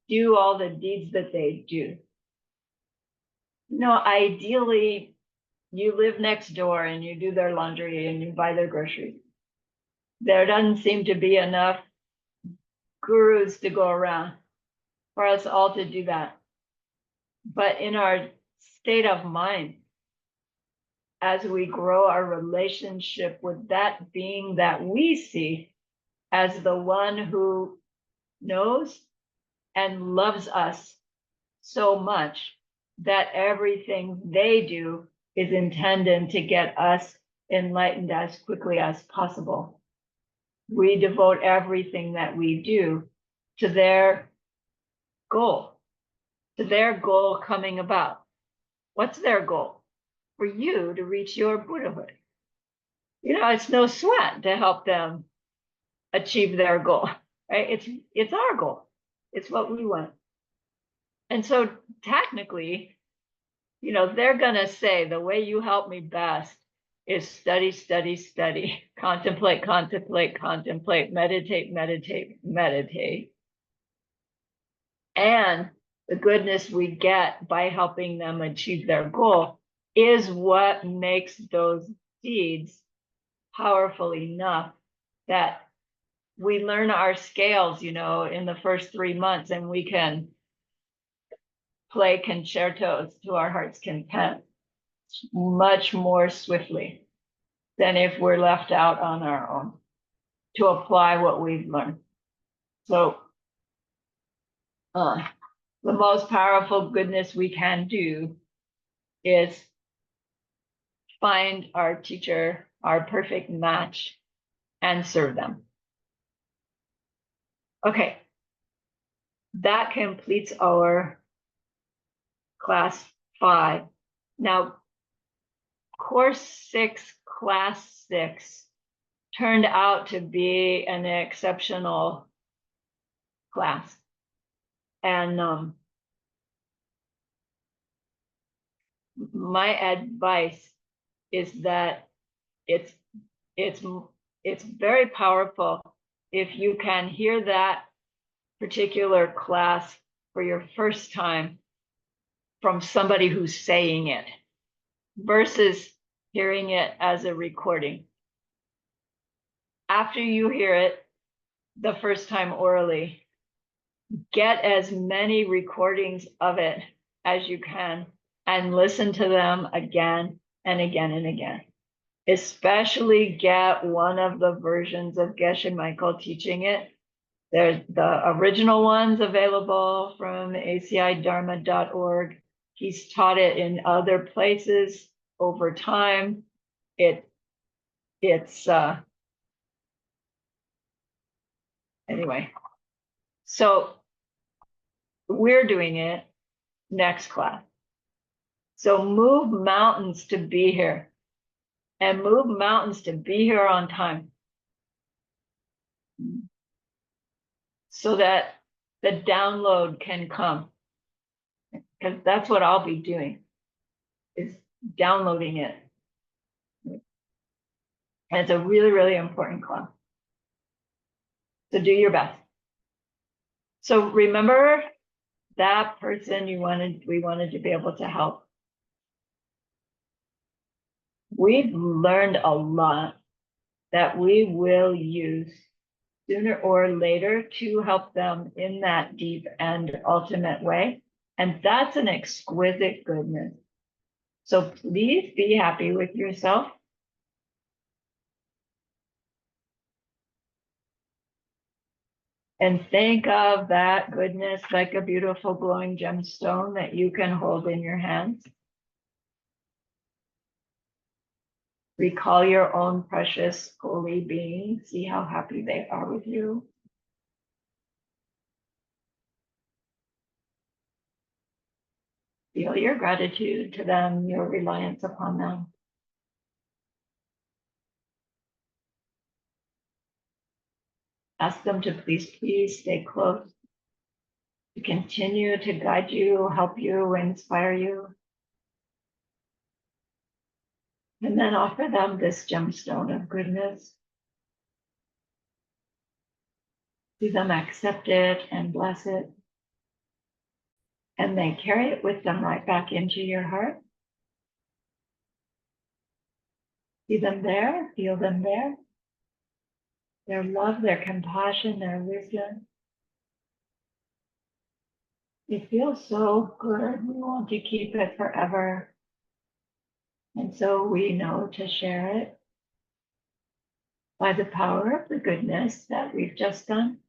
do all the deeds that they do. Ideally, you live next door and you do their laundry and you buy their groceries. There doesn't seem to be enough gurus to go around for us all to do that. But in our state of mind, as we grow our relationship with that being that we see as the one who knows and loves us so much that everything they do is intended to get us enlightened as quickly as possible. We devote everything that we do to their goal coming about. What's their goal? For you to reach your Buddhahood. It's no sweat to help them achieve their goal, right? It's our goal. It's what we want. And so technically, they're gonna say the way you help me best is study, study, study, contemplate, contemplate, contemplate, meditate, meditate, meditate. And the goodness we get by helping them achieve their goal is what makes those deeds powerful enough that we learn our scales, in the first 3 months, and we can play concertos to our heart's content much more swiftly than if we're left out on our own to apply what we've learned. So the most powerful goodness we can do is find our teacher, our perfect match, and serve them. Okay, that completes our class 5. Now, course 6, class 6 turned out to be an exceptional class. And my advice is that it's very powerful if you can hear that particular class for your first time from somebody who's saying it versus hearing it as a recording. After you hear it the first time orally, get as many recordings of it as you can and listen to them again and again and again. Especially get one of the versions of Geshe Michael teaching it. There's the original ones available from acidharma.org. He's taught it in other places over time. It's anyway. So we're doing it next class. So move mountains to be here, and move mountains to be here on time, so that the download can come. Because that's what I'll be doing, is downloading it. And it's a really, really important class. So do your best. So remember that person we wanted to be able to help. We've learned a lot that we will use sooner or later to help them in that deep and ultimate way. And that's an exquisite goodness. So please be happy with yourself. And think of that goodness like a beautiful glowing gemstone that you can hold in your hands. Recall your own precious holy being. See how happy they are with you. Feel your gratitude to them, your reliance upon them. Ask them to please stay close, to continue to guide you, help you, inspire you. And then offer them this gemstone of goodness. See them accept it and bless it. And then carry it with them right back into your heart. See them there, feel them there. Their love, their compassion, their wisdom. It feels so good. We want to keep it forever. And so we know to share it by the power of the goodness that we've just done.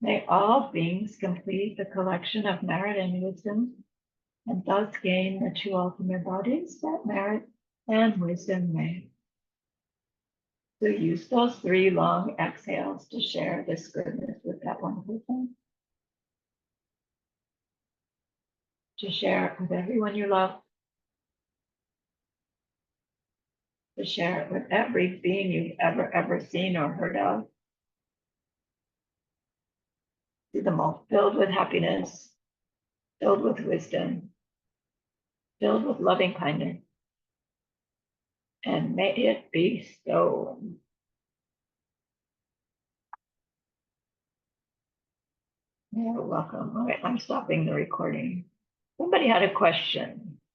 May all beings complete the collection of merit and wisdom, and thus gain the two ultimate bodies that merit and wisdom made. So use those 3 long exhales to share this goodness with that one person. To share it with everyone you love. To share it with every being you've ever seen or heard of. See them all filled with happiness, filled with wisdom, filled with loving kindness. And may it be so. You're welcome. All right, I'm stopping the recording. Somebody had a question.